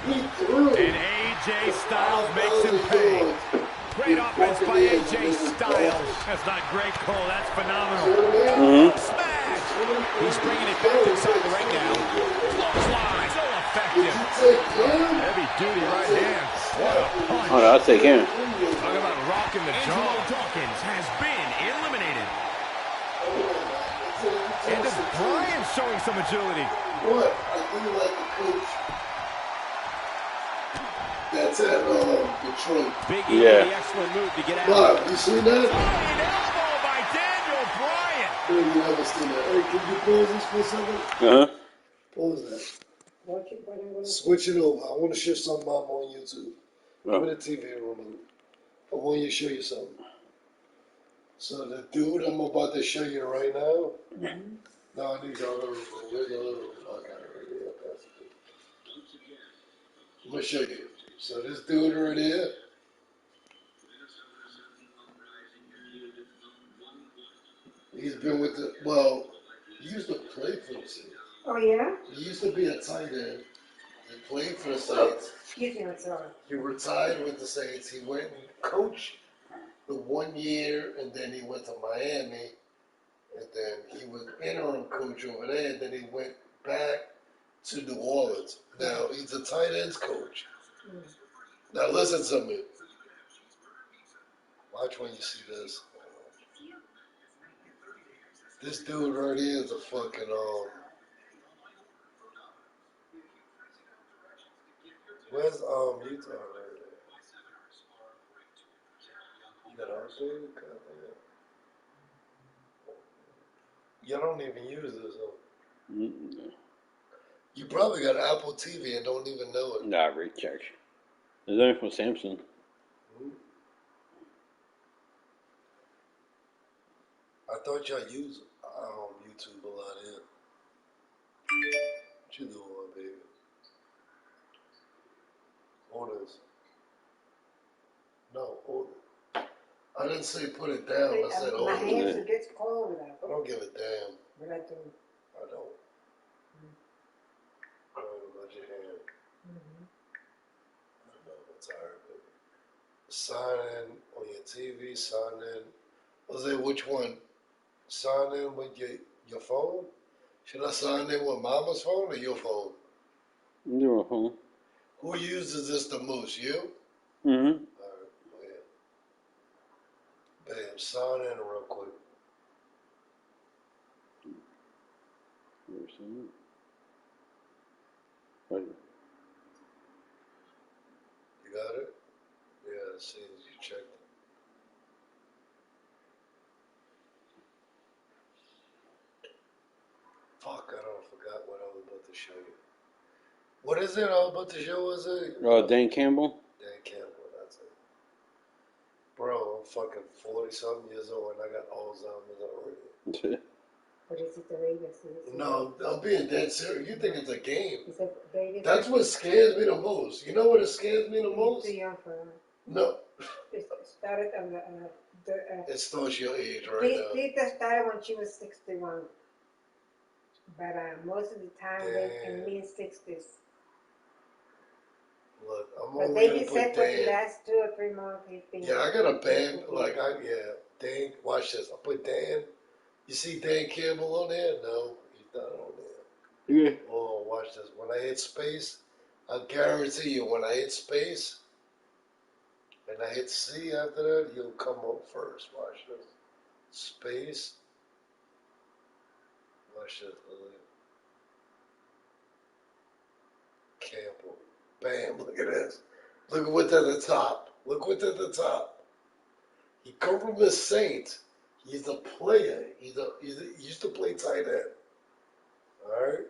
He threw.
And AJ Styles makes him pay.
Great offense by AJ Styles.
That's not great, Cole. That's phenomenal.
Mm-hmm.
Smash. He's bringing it back inside the ring now. Clothesline. So effective.
Take him.
Heavy duty right hand. What a punch.
Oh, no, I'll take him.
Talk about rocking the
Angelo
jaw.
Dawkins has been eliminated.
And is Bryan showing some agility.
What? I do like the coach. That's at Detroit.
Big E
Yeah.
with the excellent move to get out.
Bob, you seen that?
Flying elbow by Daniel Bryan.
No, you haven't seen that. Hey, can you pause this for a second?
Uh-huh.
Pause that. Switch it over. I want to show something I'm on YouTube.
Oh.
With a TV remote. I want you to show you something. So the dude I'm about to show you right now. No, I need the other room. Where's the other room? I got it right here. That's it. I'm gonna show you. So this dude right here. He's been with the he used to play for the Saints.
Oh, yeah?
He used to be a tight end. He played for the Saints.
Excuse me, I'm sorry.
He retired with the Saints. He went and coached the 1 year, and then he went to Miami, and then he was interim coach over there, and then he went back to New Orleans. Now, he's a tight ends coach. Now, listen to me. Watch when you see this. This dude right here is a fucking, where's, Utah right there? You got our dude? You don't even use this, huh?
Mm-hmm.
You probably got Apple TV and don't even know it.
Nah, recharge. Is that from Samsung?
I thought y'all use YouTube a lot here. What you doing, baby? Hold this. No, hold it. I didn't say put it down. I said hold
My
it.
hands it gets cold now.
I don't give a damn.
But I do.
I don't. I don't know about your hand. I know I'm tired, baby. Sign in on your TV. Sign in. Jose, which one? Sign in with your phone? Should I sign in with Mama's phone or your phone?
Your phone.
Who uses this the most? You?
Mm-hmm.
All right, bam. Sign in real quick.
Where's that? Right.
You got it? Yeah, as soon as you checked it. Fuck, I forgot what I was about to show you. What is it I was about to show? Was it?
Dan Campbell?
Dan Campbell, that's it. Bro, I'm fucking 40-something years old and I got Alzheimer's already.
What is it, the Vegas?
No, I'm being dead serious. You think it's a game.
Is it Vegas?
That's what scares me the most. You know what scares me the most?
Too young for
No.
it started on
It starts your age right now.
Tita started when she was 61. But most of the time, they in mid-60s.
Look, I'm
But
only
they
gonna
just
put
said for the
Dan.
last 2 or 3 months, he's been.
Yeah, I got a band. Dan. Watch this. I put Dan. You see Dan Campbell on there? No, he's not on there.
Yeah.
Oh, watch this. When I hit space, I guarantee you, when I hit space, and I hit C after that, you'll come up first. Watch this. Space. shit. Campbell. Bam, look at this. Look at what's at the top. Look what's at the top. He come from the Saints. He's a player. He used to play tight end. All right?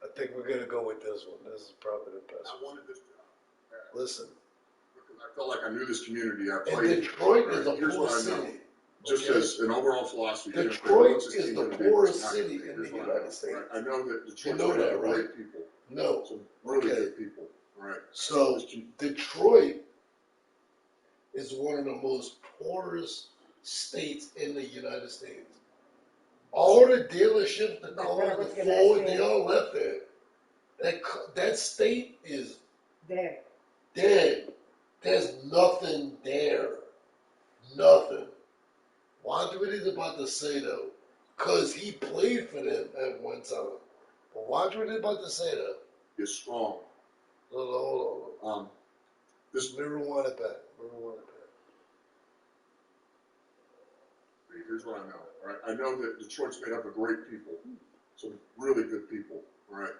I think we're going to go with this one. This is probably the best
I wanted this.
Listen.
Because I felt like I knew this community. I
And
played.
Detroit is a
Here's
poor
what I know.
city.
Just
Okay?
as an overall philosophy.
Detroit is the poorest city in the United States.
I know that Detroit's
You know that,
great
right?
people.
No.
Some really
Okay.
good people. Right.
So Detroit is one of the most poorest states in the United States. All the dealerships, the cars, the Ford, they all left there. That state is
Dead.
dead. There's nothing there. Nothing. Watch what he's about to say though, because he played for them at one time. But watch what he's about to say though.
Is strong.
Hold on.
This
Mirror one it back.
Here's what I know. All right. I know that Detroit's made up of great people, some really good people. All right.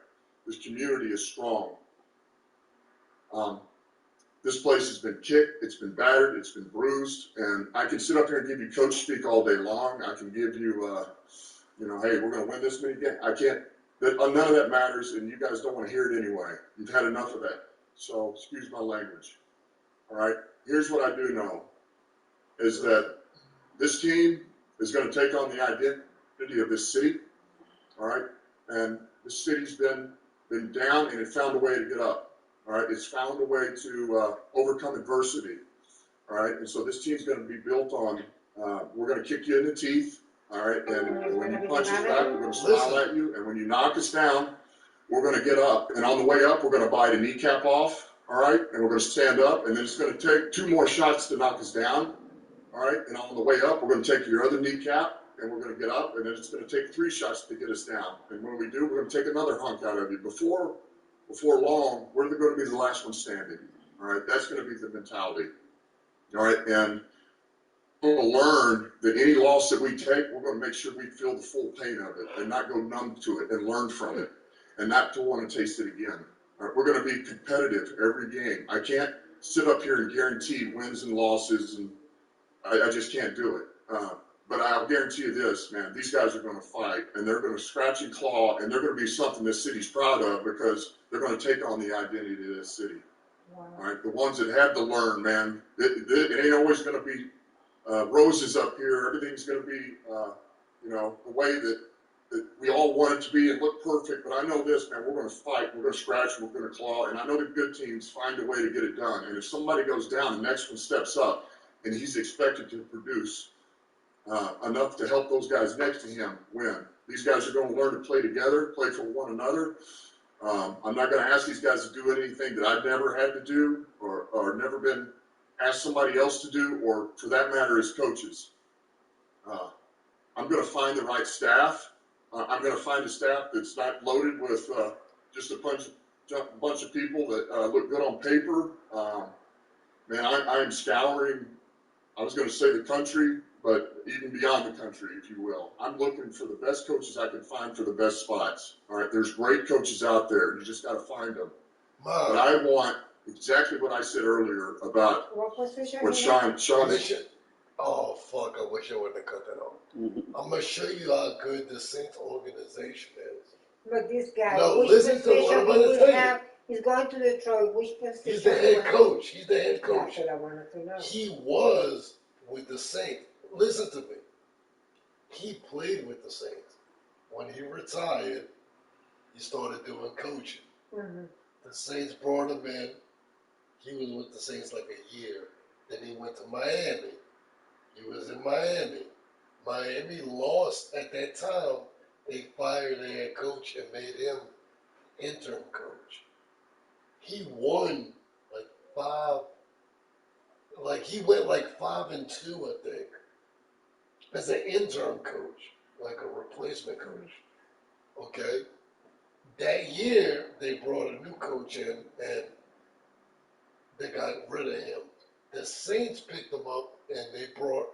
This community is strong. This place has been kicked, it's been battered, it's been bruised, and I can sit up here and give you coach speak all day long. I can give you, hey, we're going to win this many games. I can't. None of that matters, and you guys don't want to hear it anyway. You've had enough of that. So excuse my language. All right. Here's what I do know: is that this team is going to take on the identity of this city. All right, and the city's been down, and it found a way to get up. All right, it's found a way to overcome adversity. All right, and so this team's going to be built on. We're going to kick you in the teeth. All right, and when you punch us back, we're going to smile at you. And when you knock us down, we're going to get up. And on the way up, we're going to bite a kneecap off. All right, and we're going to stand up. And then it's going to take 2 more shots to knock us down. All right, and on the way up, we're going to take your other kneecap, and we're going to get up. And then it's going to take 3 shots to get us down. And when we do, we're going to take another hunk out of you. Before long, we're going to be the last one standing. All right, that's going to be the mentality. All right, and we're going to learn that any loss that we take, we're going to make sure we feel the full pain of it and not go numb to it and learn from it and not to want to taste it again. All right, we're going to be competitive every game. I can't sit up here and guarantee wins and losses, and I just can't do it. But I'll guarantee you this, man, these guys are going to fight, and they're going to scratch and claw, and they're going to be something this city's proud of because they're going to take on the identity of this city. Wow. All right, the ones that have to learn, man, it ain't always going to be roses up here. Everything's going to be, the way that we all want it to be and look perfect. But I know this, man, we're going to fight, we're going to scratch, we're going to claw, and I know the good teams find a way to get it done. And if somebody goes down, the next one steps up, and he's expected to produce enough to help those guys next to him win. These guys are going to learn to play together, play for one another. I'm not going to ask these guys to do anything that I've never had to do or never been asked somebody else to do, or for that matter, as coaches. I'm going to find the right staff. I'm going to find a staff that's not loaded with just a bunch of people that look good on paper. I am scouring, I was going to say the country, but even beyond the country, if you will. I'm looking for the best coaches I can find for the best spots. All right, there's great coaches out there. You just got to find them. But I want exactly what I said earlier about what Sean said.
Oh, fuck, I wish I wouldn't have cut that off. I'm going to show you how good the Saints organization is.
But this guy,
no,
which
listen to what I'm going to tell you.
He's going to Detroit. Which position?
He's the head coach.
That's what I wanted to know.
He was with the Saints. Listen to me. He played with the Saints. When he retired, he started doing coaching. Mm-hmm. The Saints brought him in. He was with the Saints like a year. Then he went to Miami. He was in Miami. Miami lost at that time. They fired their head coach and made him interim coach. He won he went 5-2, I think, as an interim coach, like a replacement coach. Okay? That year, they brought a new coach in, and they got rid of him. The Saints picked him up and they brought.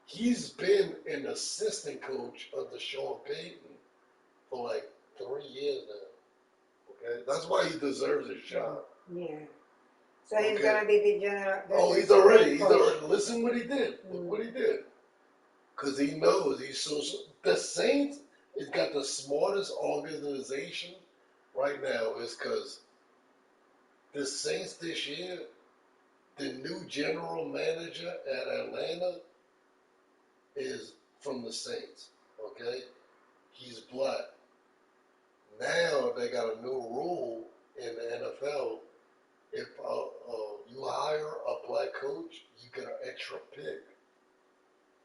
He's been an assistant coach under Sean Payton for like 3 years now. Okay, that's why he deserves a shot.
Yeah. So he's gonna be the general.
He's already. Listen what he did. Look what he did. Because he knows he's so. The Saints has got the smartest organization right now. Is because the Saints this year, the new general manager at Atlanta is from the Saints. Okay, he's black. Now they got a new rule in the NFL. If you hire a black coach, you get an extra pick.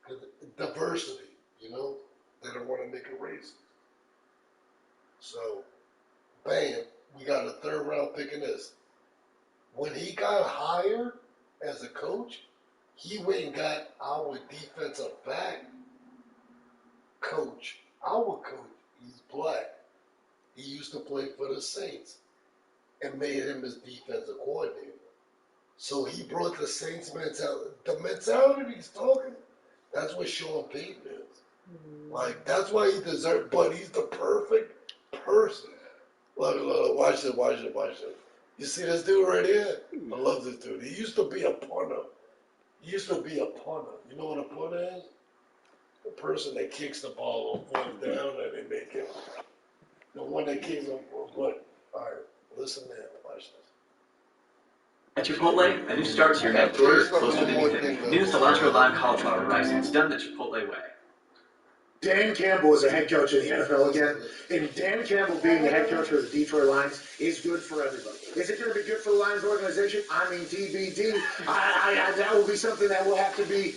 Because diversity, you know, they don't want to make it racist. So, bam, we got a 3rd round pick in this. When he got hired as a coach, he went and got our defensive back coach. Our coach, he's black. He used to play for the Saints and made him his defensive coordinator. So he brought the Saints mentality. The mentality he's talking, that's what Sean Payton is. Like, that's why he deserves, but he's the perfect person. Look, watch this. You see this dude right here? I love this dude. He used to be a punter. You know what a punter is? The person that kicks the ball on 4th down and they make it. The one that kicks them, but, all right, listen now, watch this.
At Chipotle, a new start to your next order is closer than anything. New cilantro lime cauliflower rice. It's done the Chipotle way.
Dan Campbell is a head coach in the NFL again, and Dan Campbell being the head coach for the Detroit Lions is good for everybody. Is it going to be good for the Lions organization? I mean, TBD. That will be something that will have to be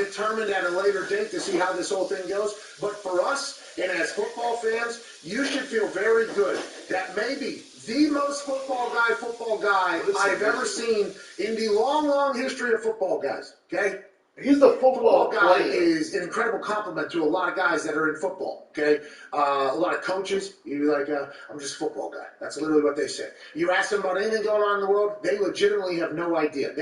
determined at a later date to see how this whole thing goes. But for us, and as football fans, you should feel very good that maybe the most football guy I've ever seen in the long history of football guys, okay?
He's a football
guy
player.
Is an incredible compliment to a lot of guys that are in football, okay? A lot of coaches, you're like, I'm just a football guy. That's literally what they say. You ask them about anything going on in the world, they legitimately have no idea.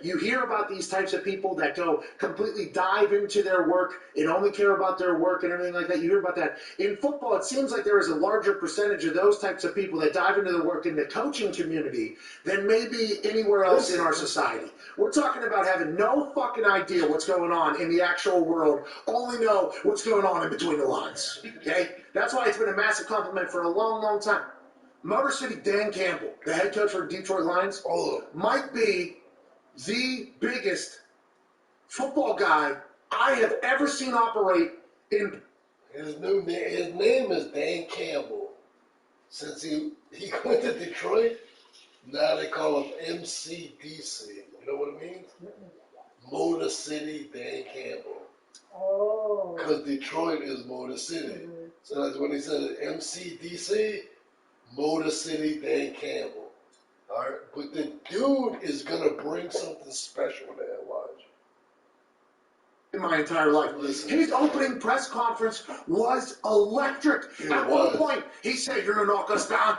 You hear about these types of people that go completely dive into their work and only care about their work and everything like that. You hear about that. In football, it seems like there is a larger percentage of those types of people that dive into their work in the coaching community than maybe anywhere else in our society. We're talking about having no fucking idea what's going on in the actual world, only know what's going on in between the lines, okay? That's why it's been a massive compliment for a long time. Motor City Dan Campbell, the head coach for the Detroit Lions, might be the biggest football guy I have ever seen operate in.
His name is Dan Campbell. Since he went to Detroit, now they call him MCDC. You know what it means? Motor City Dan Campbell.
Oh.
Because Detroit is Motor City. So that's when he said MCDC, Motor City Dan Campbell. All right? But the dude is going to bring something special there, watch.
In my entire life. His opening press conference was electric. At one point, he said, "You're going to knock us down?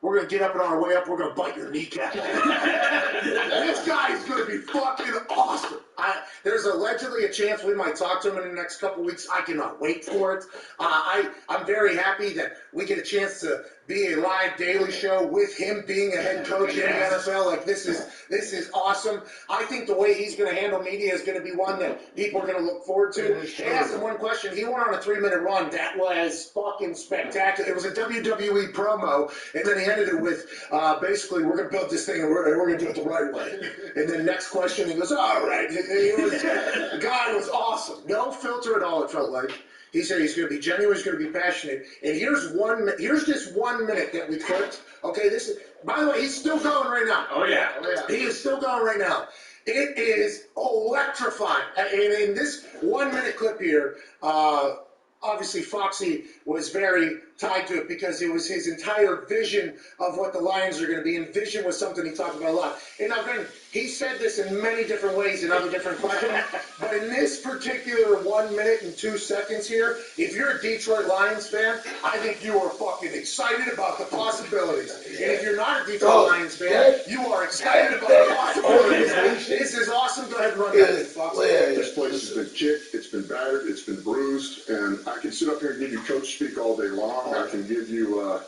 We're going to get up and on our way up, we're going to bite your kneecap." This guy is going to be fucking awesome. There's allegedly a chance we might talk to him in the next couple weeks. I cannot wait for it. I'm very happy that we get a chance to be a live daily show with him being a head coach in the NFL. Like, this is awesome. I think the way he's going to handle media is going to be one that people are going to look forward to. I asked him one question. He went on a 3-minute run that was fucking spectacular. It was a WWE promo, and then he ended it with, basically, we're going to build this thing and we're going to do it the right way. And then next question, he goes, all right. The guy was awesome. No filter at all, it felt like. He said he's going to be genuine, he's going to be passionate. And here's just 1 minute that we clipped. Okay, this is, by the way, he's still going right now.
Oh yeah.
He is still going right now. It is electrifying. And in this 1 minute clip here, obviously Foxy was very tied to it because it was his entire vision of what the Lions are going to be, and vision was something he talked about a lot. And now, granted, he said this in many different ways in other different questions, but in this particular 1 minute and 2 seconds here, if you're a Detroit Lions fan, I think you are fucking excited about the possibilities. And if you're not a Detroit Lions fan, you are excited about the possibilities. This is awesome. Go ahead and run that in, Fox.
This place has been kicked, it's been battered, it's been bruised, and I can sit up here and give you coach speak all day long. I can give you,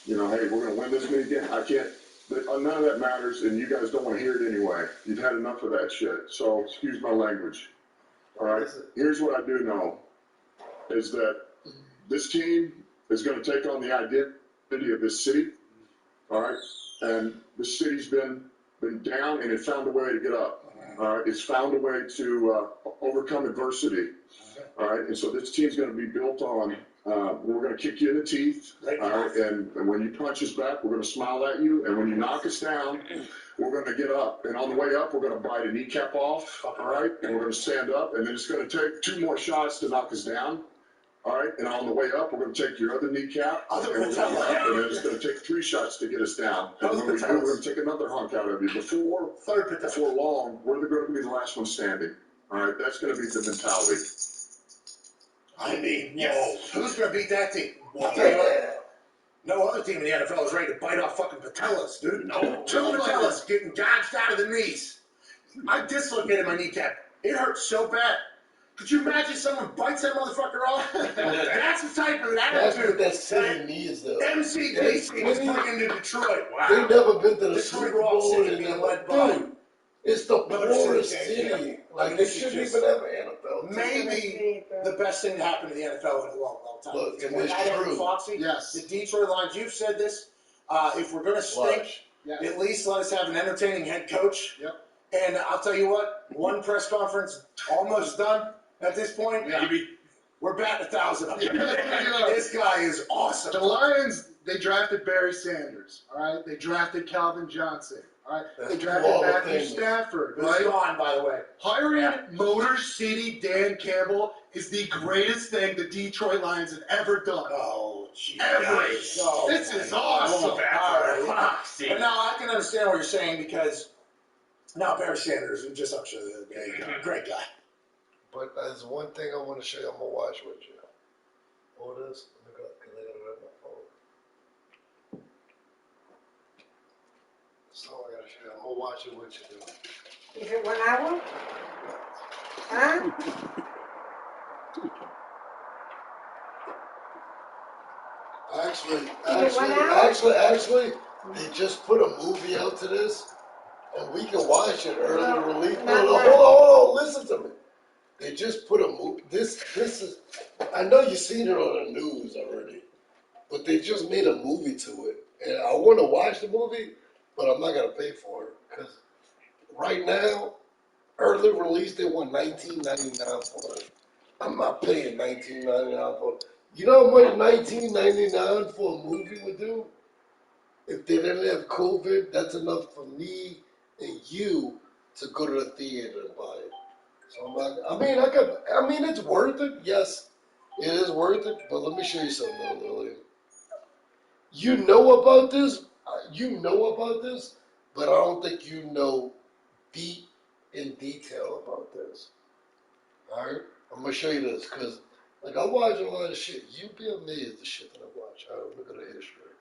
hey, we're going to win this many games. I can't. None of that matters, and you guys don't want to hear it anyway. You've had enough of that shit. So excuse my language. All right. Here's what I do know: is that this team is going to take on the identity of this city. All right, and the city's been down, and it found a way to get up. All right, it's found a way to overcome adversity. All right, and so this team's going to be built on. We're going to kick you in the teeth. All right, and when you punch us back, we're going to smile at you. And when you knock us down, we're going to get up. And on the way up, we're going to bite a kneecap off. All right, and we're going to stand up. And then it's going to take 2 more shots to knock us down. All right, and on the way up, we're going to take your other kneecap, and we're going to get up, and then it's going to take 3 shots to get us down. And when we do, we're going to take another hunk out of you. Before long, we're going to be the last one standing. All right, that's going to be the mentality.
I mean, who's going to beat that team? I'll tell you what, no other team in the NFL is ready to bite off fucking patellas, dude. No. 2 patellas getting gouged out of the knees. I dislocated my kneecap. It hurt so bad. Could you imagine someone bites that motherfucker off? That's the type of attitude
that city needs, though.
MCDC is bringing to Detroit. Wow.
They've never been to the
Detroit
Super Bowl.
City being led by.
Dude, it's the poorest city. Like, they shouldn't even have an NFL team.
Maybe the best thing to happen to the NFL in a long, long time.
Look, and
When
it's
I had
true.
Foxy,
Yes.
the Detroit Lions, you've said this, if we're going to stink, at least let us have an entertaining head coach.
Yep.
And I'll tell you what, one press conference almost done at this point. We're batting 1,000 up. This guy is awesome.
The Lions, they drafted Barry Sanders, all right? They drafted Calvin Johnson, all right? They drafted Matthew Stafford,
Who's
right?
gone, by the way.
Hiring Motor City Dan Campbell is the greatest thing the Detroit Lions have ever done.
Oh, jeez.
Ever. This is awesome.
All right. But now I can understand what you're saying because now Barry Sanders, just I'm sure great guy.
But there's one thing I want to show you. I'm going to watch with you. Hold this. Because I got it on my phone. So I got to show you. I'm going to watch it with you, dude.
Is it 1 hour? Huh?
Actually, they just put a movie out to this, and we can watch it early release. No, hold on, listen to me. They just put a movie. This is. I know you've seen it on the news already, but they just made a movie to it, and I want to watch the movie, but I'm not gonna pay for it because right now, early release they want $19.99 for it. I'm not paying $19.99 for it. You know how much $19.99 for a movie would do? If they didn't have COVID, that's enough for me and you to go to the theater and buy it. So I'm not, I mean, it's worth it. Yes, it is worth it. But let me show you something, Lily. You know about this. But I don't think you know in detail about this. All right, I'm gonna show you this because, like, I watch a lot of shit. You'd be amazed at the shit that I watch. All right, look at the history.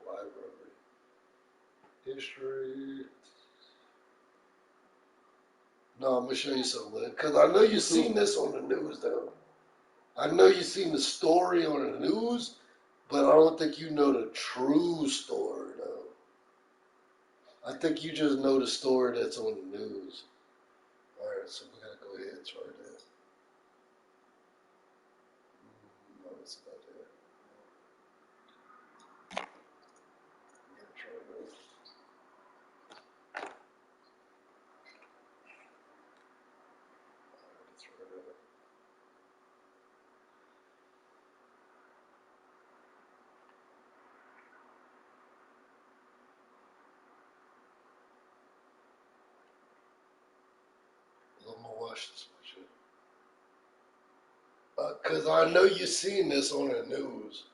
Library. History. No, I'm going to show you something. Because I know you've seen this on the news, though. I know you've seen the story on the news, but I don't think you know the true story, though. I think you just know the story that's on the news. All right, so we got to go ahead. It's right there. No, it's not there. I'm going to try this. I'm gonna watch this with you. Because I know you've seen this on the news.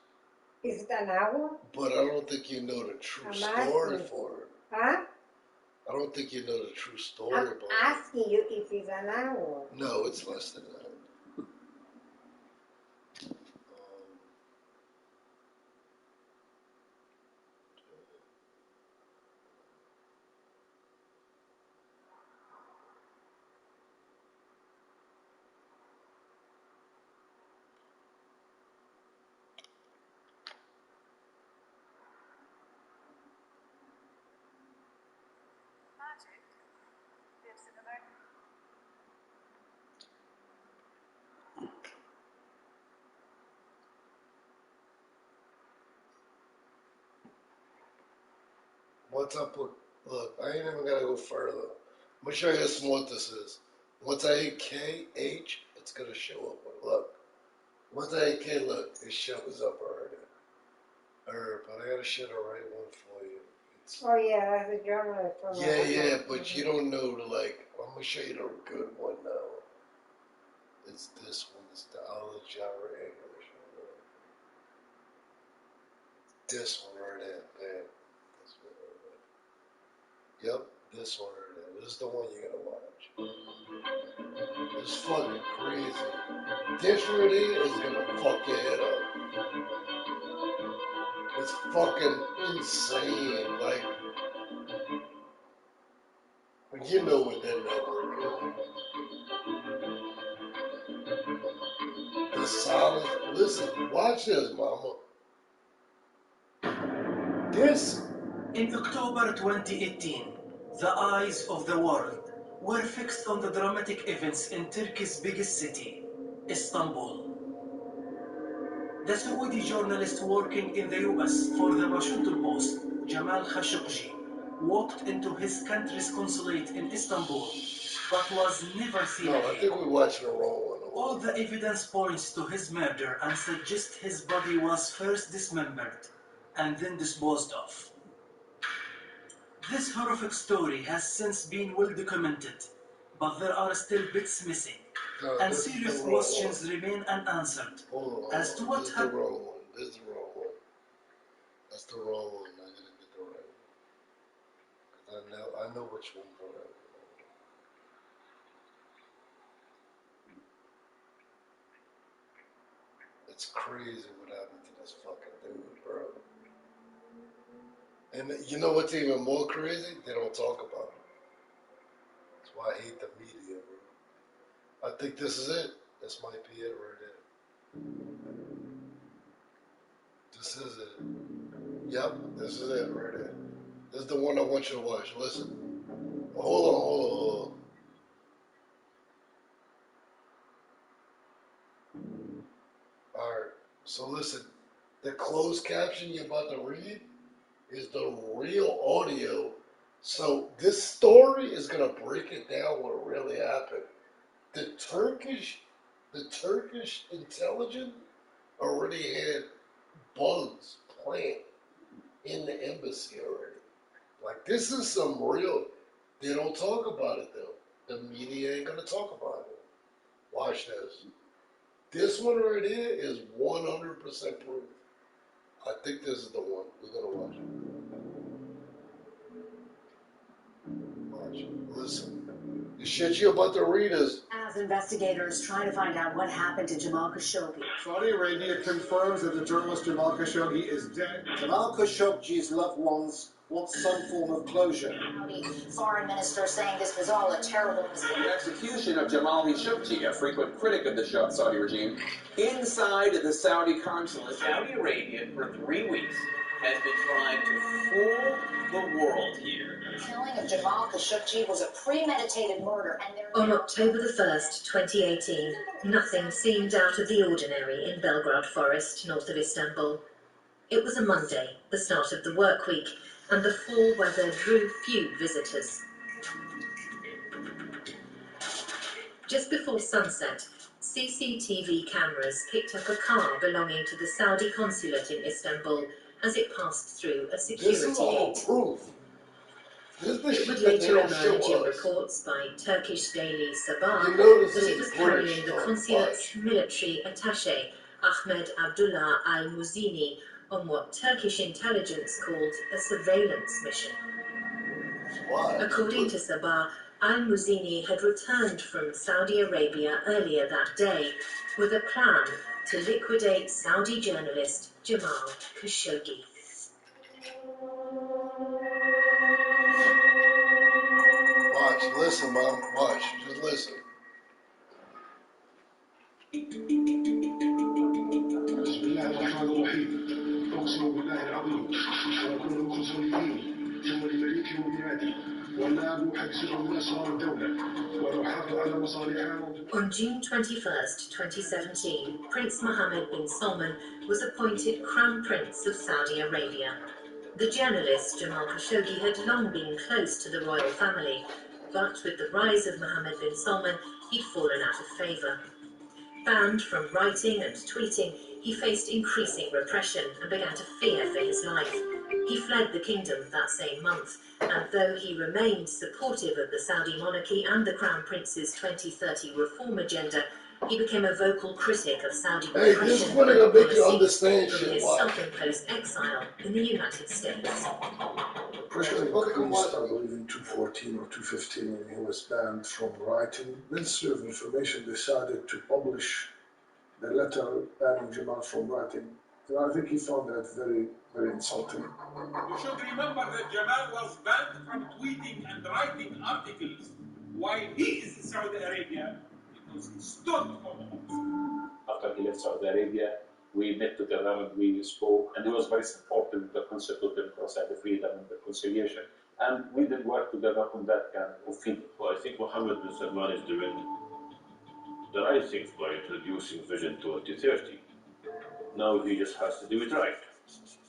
Is it an hour?
But I don't think you know the true story for it.
Huh?
I don't think you know the true story
I'm
about it.
asking you if it's an hour.
No, it's less than that. Once I put, look, I ain't even gotta go further. I'm gonna show you how smart this is. Once I hit KH, it's gonna show up. Look. Once I hit K, look, it shows up already. But I gotta show the right one for you.
Oh yeah, that's a journalist from
Yeah, but you don't know the, like, I'm gonna show you the good one now. It's this one, it's the Al Jazeera English. This one right there, bam. This one right there. Yep, this one right there. This is the one you gotta watch. It's fucking crazy. This right here is gonna fuck your head up. It's fucking insane. Like, you know what that network is. The silence. Listen, watch this, mama. This.
In October 2018, the eyes of the world were fixed on the dramatic events in Turkey's biggest city, Istanbul. The Saudi journalist working in the US for the Washington Post, Jamal Khashoggi, walked into his country's consulate in Istanbul, but was never seen again.
I think we watched the wrong one.
All the evidence points to his murder and suggests his body was first dismembered and then disposed of. This horrific story has since been well documented, but there are still bits missing, and serious questions remain unanswered as to what happened.
This is the wrong one. That's the wrong one. I didn't get the right one. Because I know which one for that. It's crazy what happened to this fucking dude, bro. And you know what's even more crazy? They don't talk about it. That's why I hate the media, bro. I think this is it. This might be it right there. This is it. Yep, this is it right there. This is the one I want you to watch. Listen. Hold on. Alright, so listen. The closed caption you're about to read is the real audio. So this story is gonna break it down what really happened. The Turkish intelligence already had bugs plant in the embassy already. Like, this is some real. They don't talk about it though. The media ain't gonna talk about it. Watch this. This one right here is 100% proof. I think this is the one we're gonna watch. Watch. Listen. The shit you're about to read is.
As investigators try to find out what happened to Jamal Khashoggi.
Saudi Arabia confirms that the journalist Jamal Khashoggi is dead. Jamal Khashoggi's loved ones want some form of closure.
Saudi foreign minister saying this was all a terrible mistake.
The execution of Jamal Khashoggi, a frequent critic of the Saudi regime, inside the Saudi consulate.
Saudi Arabia, for 3 weeks, has been trying to fool the world here.
The killing of Jamal Khashoggi was a premeditated murder, and
On October the 1st, 2018, nothing seemed out of the ordinary in Belgrade Forest, north of Istanbul. It was a Monday, the start of the work week, and the fall weather drew few visitors. Just before sunset, CCTV cameras picked up a car belonging to the Saudi consulate in Istanbul as it passed through a security
This is all
gate.
proof.
This
It would later emerge in reports by Turkish daily Sabah that it was carrying the consulate's military attaché, Ahmed Abdullah al-Muzini, on what Turkish intelligence called a surveillance mission. According to Sabah, al-Muzini had returned from Saudi Arabia earlier that day with a plan to liquidate Saudi journalist Jamal Khashoggi.
Watch, listen, Mom. Watch, just listen.
بسم الله الرحمن الرحيم أقسم بالله العظيم ونكون منكم صليين ثم لمليك وبلادي والناب حبس الناس والدولة ونحافظ على مصالحنا.
On June 21st, 2017, Prince Mohammed bin Salman was appointed Crown Prince of Saudi Arabia. The journalist Jamal Khashoggi had long been close to the royal family, but with the rise of Mohammed bin Salman, he'd fallen out of favour. Banned from writing and tweeting, he faced increasing repression and began to fear for his life. He fled the kingdom that same month, and though he remained supportive of the Saudi monarchy and the Crown Prince's 2030 reform agenda, he became a vocal critic of Saudi repression and policy from his self-imposed exile in the United States.
Pressure increased, I believe, in 2014 or 2015 when he was banned from writing. Ministry of Information decided to publish the letter banning Jamal from writing. And I think he found that very, very insulting.
You should remember that Jamal was banned from tweeting and writing articles while he is in Saudi Arabia because he stood for the
After he left Saudi Arabia, we met together and we spoke, and he was very supportive of the concept of democracy and the freedom and reconciliation. And we did work together on that kind of field.
Well, I think Mohammed bin Salman is doing the right thing by introducing Vision 2030. Now he just has to do it right.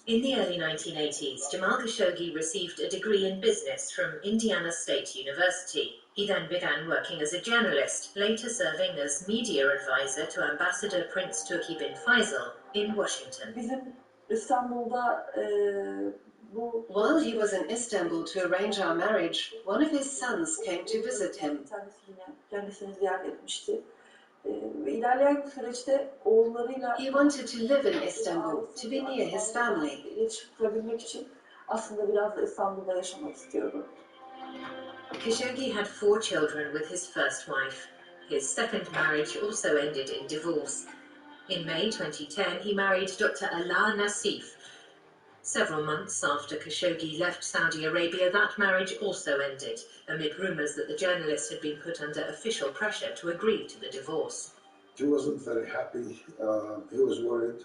In the early 1980s, Jamal Khashoggi received a degree in business from Indiana State University. He then began working as a journalist, later serving as media advisor to Ambassador Prince Turki bin Faisal in Washington.
While he was in Istanbul to arrange our marriage, one of his sons came to visit him. He wanted to live in Istanbul, to be near his family.
Khashoggi had 4 children with his first wife. His second marriage also ended in divorce. In May 2010, he married Dr. Ala Nassif. Several months after Khashoggi left Saudi Arabia, that marriage also ended, amid rumours that the journalist had been put under official pressure to agree to the divorce.
He wasn't very happy. He was worried.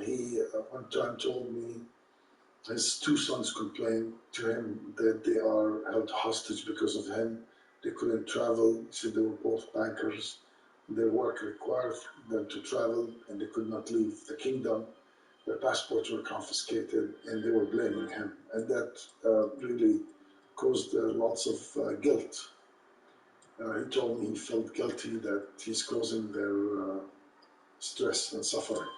He one time told me his 2 sons complained to him that they are held hostage because of him. They couldn't travel. He said they were both bankers. Their work required them to travel, and they could not leave the kingdom. Their passports were confiscated, and they were blaming him. And that really caused lots of guilt. He told me he felt guilty that he's causing their stress and suffering.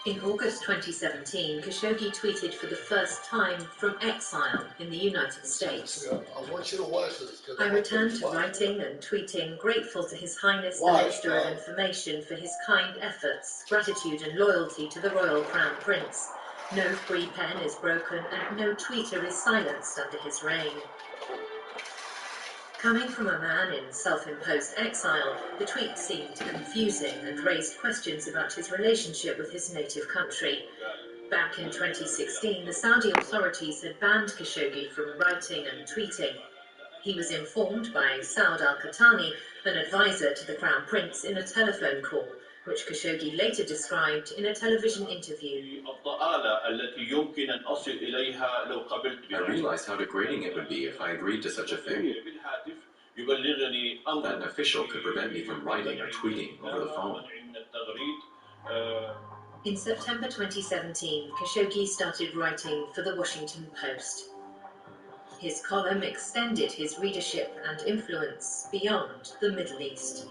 In August 2017, Khashoggi tweeted for the first time from exile in the United States.
I want you to watch this.
I returned to writing and tweeting, grateful to His Highness the Minister of Information for his kind efforts, gratitude and loyalty to the Royal Crown Prince. No free pen is broken and no tweeter is silenced under his reign. Coming from a man in self-imposed exile, the tweet seemed confusing and raised questions about his relationship with his native country. Back in 2016, the Saudi authorities had banned Khashoggi from writing and tweeting. He was informed by Saud al-Qahtani, an advisor to the Crown Prince, in a telephone call, which Khashoggi later described in a television interview.
I realized how degrading it would be if I agreed to such a thing. That an official could prevent me from writing or tweeting over the phone.
In September 2017, Khashoggi started writing for the Washington Post. His column extended his readership and influence beyond the Middle East.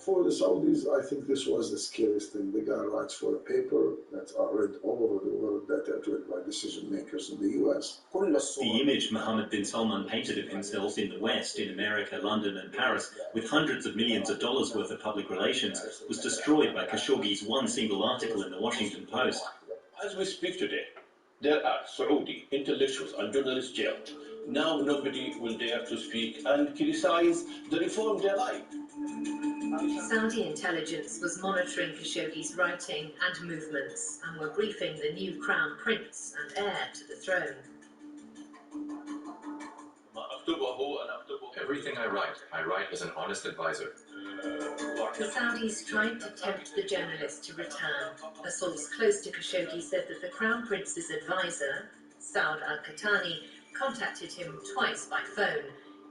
for the Saudis, I think this was the scariest thing. The guy writes for a paper that are read all over the world, that are read by decision makers in the US.
The image Mohammed bin Salman painted of himself in the West, in America, London and Paris, with hundreds of millions of dollars worth of public relations, was destroyed by Khashoggi's one single article in the Washington Post.
As we speak today, there are Saudi intellectuals and journalists jailed. Now nobody will dare to speak and criticize the reform they like.
Saudi intelligence was monitoring Khashoggi's writing and movements and were briefing the new crown prince and heir to the throne.
Everything I write as an honest advisor.
The Saudis tried to tempt the journalist to return. A source close to Khashoggi said that the crown prince's advisor, Saud al-Qahtani, contacted him twice by phone.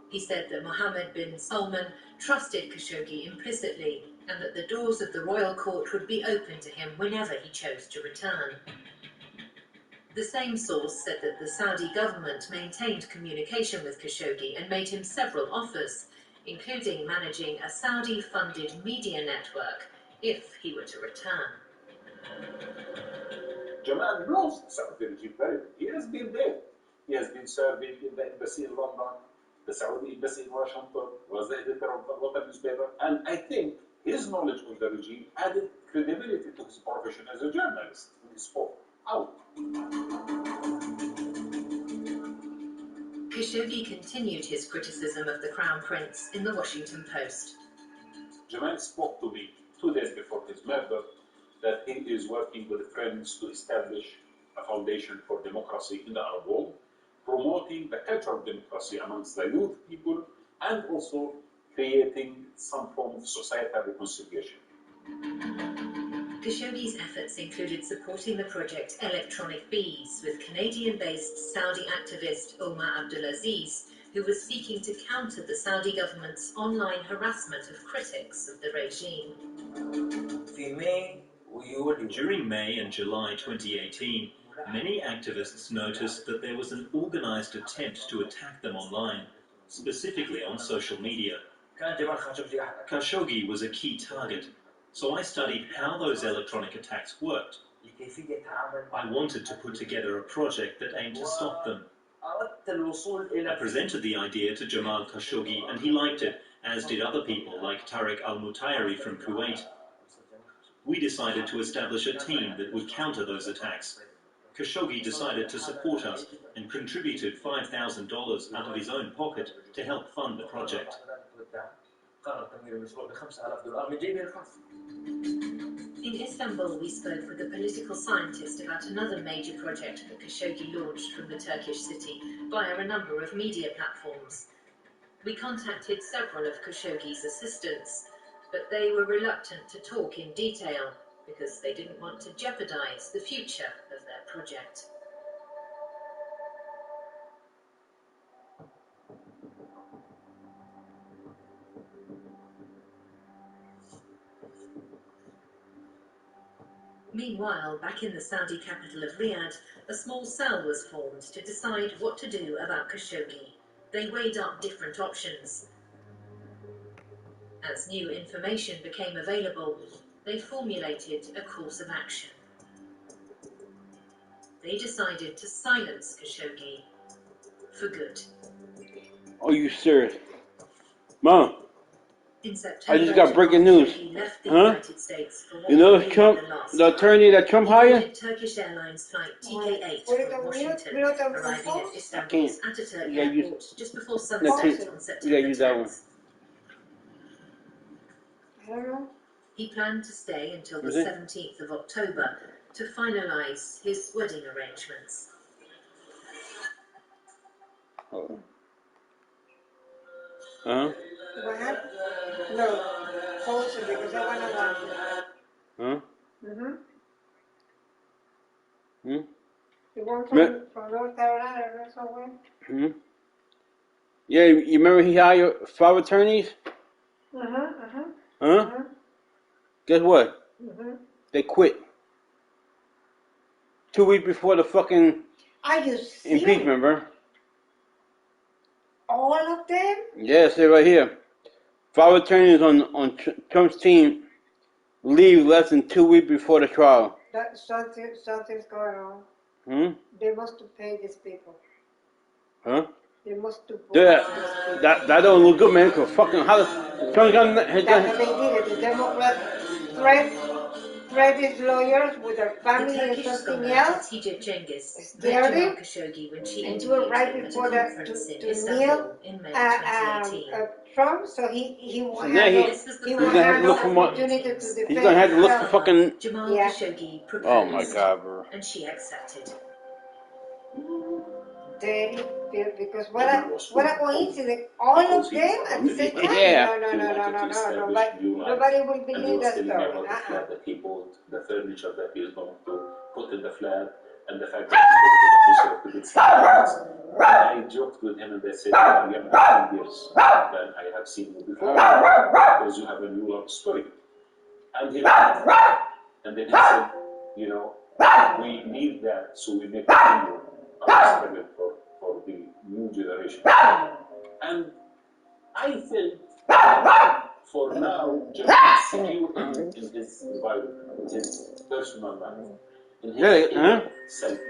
He said that Mohammed bin Salman trusted Khashoggi implicitly and that the doors of the royal court would be open to him whenever he chose to return. The same source said that the Saudi government maintained communication with Khashoggi and made him several offers, including managing a Saudi-funded media network if he were to return.
Jamal knows the Saudi regime very well. He has been there. He has been serving in the embassy in London, the Saudi embassy in Washington, was the editor of the local newspaper, and I think his knowledge of the regime added credibility to his profession as a journalist when he spoke out.
Khashoggi continued his criticism of the Crown Prince in the Washington Post.
Jamal spoke to me 2 days before his murder that he is working with friends to establish a foundation for democracy in the Arab world, promoting the culture of democracy amongst the youth people, and also creating some form of societal reconciliation.
Khashoggi's efforts included supporting the project Electronic Bees with Canadian-based Saudi activist Omar Abdulaziz, who was seeking to counter the Saudi government's online harassment of critics of the regime.
During May and July 2018, many activists noticed that there was an organized attempt to attack them online, specifically on social media. Khashoggi was a key target, so I studied how those electronic attacks worked. I wanted to put together a project that aimed to stop them. I presented the idea to Jamal Khashoggi and he liked it, as did other people like Tariq al-Mutayri from Kuwait. We decided to establish a team that would counter those attacks. Khashoggi decided to support us and contributed $5,000 out of his own pocket to help fund the project.
In Istanbul, we spoke with a political scientist about another major project that Khashoggi launched from the Turkish city via a number of media platforms. We contacted several of Khashoggi's assistants, but they were reluctant to talk in detail because they didn't want to jeopardize the future of their project. Meanwhile, back in the Saudi capital of Riyadh, a small cell was formed to decide what to do about Khashoggi. They weighed up different options. As new information became available, they formulated a course of action. They decided to silence Khashoggi for good.
Are you serious? Mom,
In September,
I just got breaking news.
Khashoggi left the
Huh?
United States for what
You know
would be
Trump,
the last
the attorney that Trump hired?
Turkish Airlines flight TK8 from Washington, arriving at Istanbul's Ataturk
Yeah, you-
Airport just before
Let's
sunset
see.
on
You
September
gotta use that one.
10th. He planned to stay until the
Is it?
17th of October to finalise his wedding arrangements.
Oh. Huh?
What happened? No, closer because I want to watch it.
Huh?
Mm-hmm.
Hmm?
You want
Me-
from North Carolina or somewhere?
Hmm? Yeah, you remember he hired 5 attorneys? Huh? Guess what? They quit. 2 weeks before the fucking
Are you serious?
impeachment, bro.
All of them?
Yeah, say right here. Power attorneys on Trump's team leave less than 2 weeks before the trial.
That something's going on.
Hmm?
They must pay these people.
Huh?
They must
That don't look good, man. Cause fucking how Trump's got
That's what they did. The Democrats threat his lawyers with their family and something else.
Hatice Cengiz
Scared him.
Khashoggi when she
And do it right before that to kneel Trump, so he will
So now
he will have no opportunity to defend
he's gonna have to look for fucking.
Jamal Khashoggi proposed,
Oh my God, bro.
and she accepted.
Daddy, because what a coincidence! All of them at the same time.
Yeah.
No. Nobody will believe that story.
That he bought, the furniture that he is going to put in the flat, and the fact that he's going to get I joked with him and they said, "You have 15 years than I have seen you before, because you have a new love story." And he laughed, and then he said, "You know, we need that, so we make a video struggle for the new generation." And I felt, for now, just secure in his environment, his personal life.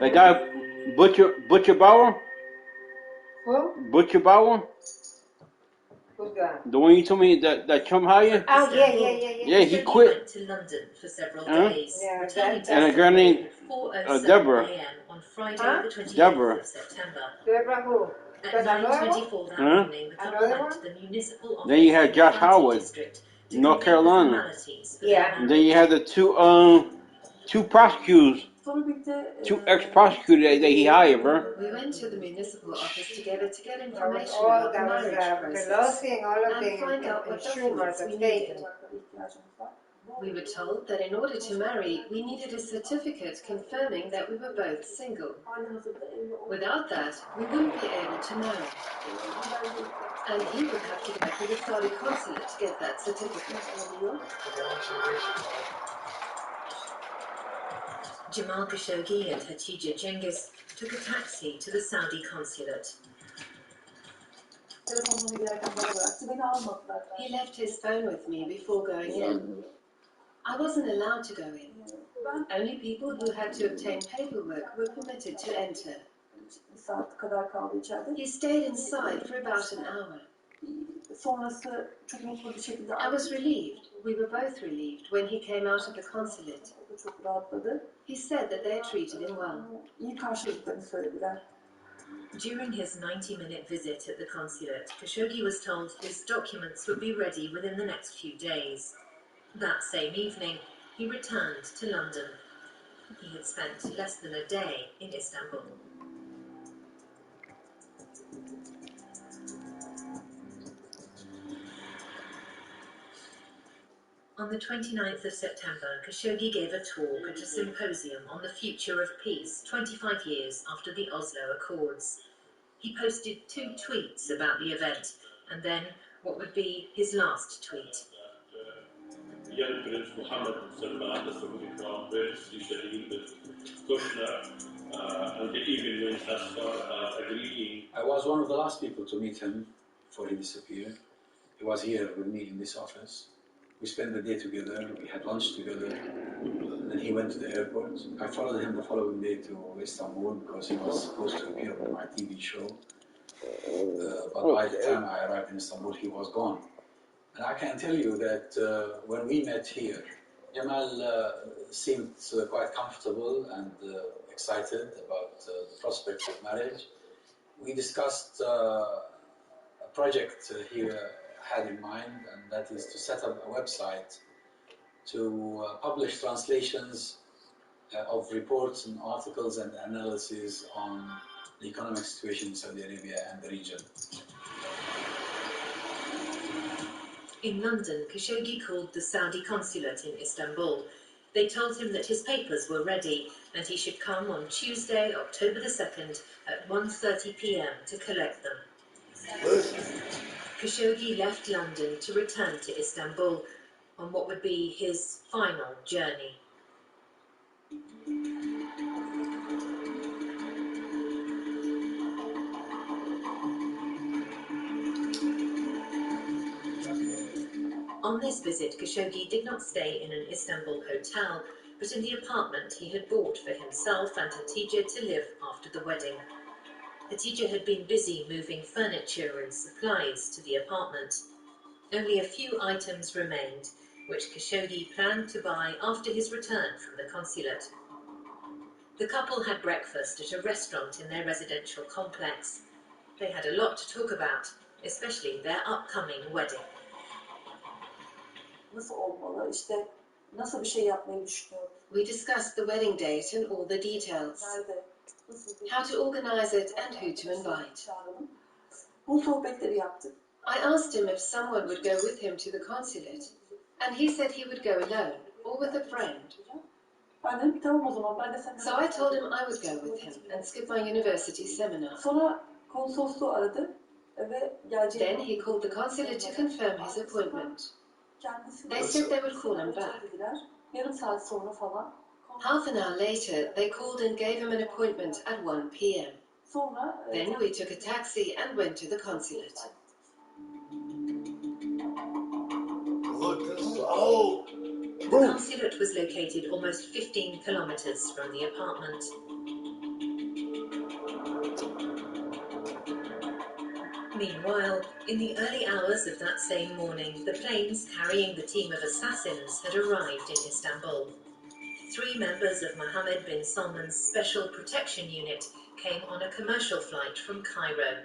The guy Butcher Bauer?
Who?
Butcher Bauer?
Who's that?
The one you told me that Trump hired?
Oh, yeah.
Yeah, he quit.
Went to London for several days, returning to
And a girl named
4:07
Deborah.
a.m. on Friday, the 28th
Deborah.
of September.
Deborah who?
At 9:24 that
Huh?
evening, the couple went to the municipal office
Then you had Josh
in the
Howard,
district
North Carolina.
formalities.
Yeah.
And then you had the two prosecutors, two ex-prosecutors that he hired, bro.
We went to the municipal office together to get information
All
about the
that was
marriage process
Pelosi and all of
and find out
the
what
Schumer,
documents
the
we
state.
needed. We were told that in order to marry, we needed a certificate confirming that we were both single. Without that, we wouldn't be able to marry. And he would have to go to the Saudi consulate to get that certificate.
Jamal Khashoggi and Hatice Cengiz took a taxi to the Saudi consulate.
He left his phone with me before going in. I wasn't allowed to go in. Only people who had to obtain paperwork were permitted to enter. He stayed inside for about an hour. I was relieved. We were both relieved when he came out of the consulate. He said that they had treated him well.
During his 90-minute visit at the consulate, Khashoggi was told his documents would be ready within the next few days. That same evening, he returned to London. He had spent less than a day in Istanbul. On the 29th of September, Khashoggi gave a talk at a symposium on the future of peace 25 years after the Oslo Accords. He posted 2 tweets about the event, and then what would be his last tweet.
Young Prince Mohammed bin Salman, the Saudi Crown Prince, Kushner, and they even went as far as agreeing.
I was one of the last people to meet him before he disappeared. He was here with me in this office. We spent the day together, we had lunch together, and then he went to the airport. I followed him the following day to Istanbul because he was supposed to appear on my TV show. But by the time I arrived in Istanbul, he was gone. And I can tell you that when we met here, Jamal seemed quite comfortable and excited about the prospect of marriage. We discussed a project he had in mind, and that is to set up a website to publish translations of reports and articles and analyses on the economic situation in Saudi Arabia and the region.
In London, Khashoggi called the Saudi consulate in Istanbul. They told him that his papers were ready and he should come on Tuesday, October the 2nd at 1:30 p.m. to collect them. Khashoggi left London to return to Istanbul on what would be his final journey. On this visit, Khashoggi did not stay in an Istanbul hotel, but in the apartment he had bought for himself and Hatice to live after the wedding. Hatice had been busy moving furniture and supplies to the apartment. Only a few items remained, which Khashoggi planned to buy after his return from the consulate. The couple had breakfast at a restaurant in their residential complex. They had a lot to talk about, especially their upcoming wedding.
We discussed the wedding date and all the details. How to organize it and who to invite. I asked him if someone would go with him to the consulate, and he said he would go alone or with a friend. So I told him I would go with him and skip my university seminar. Then he called the consulate to confirm his appointment. They said they would call him back. Half an hour later, they called and gave him an appointment at 1 p.m. Then we took a taxi and went to the consulate.
Look, this is old.
The consulate was located almost 15 kilometers from the apartment. Meanwhile, in the early hours of that same morning, the planes carrying the team of assassins had arrived in Istanbul. 3 members of Mohammed bin Salman's Special Protection Unit came on a commercial flight from Cairo.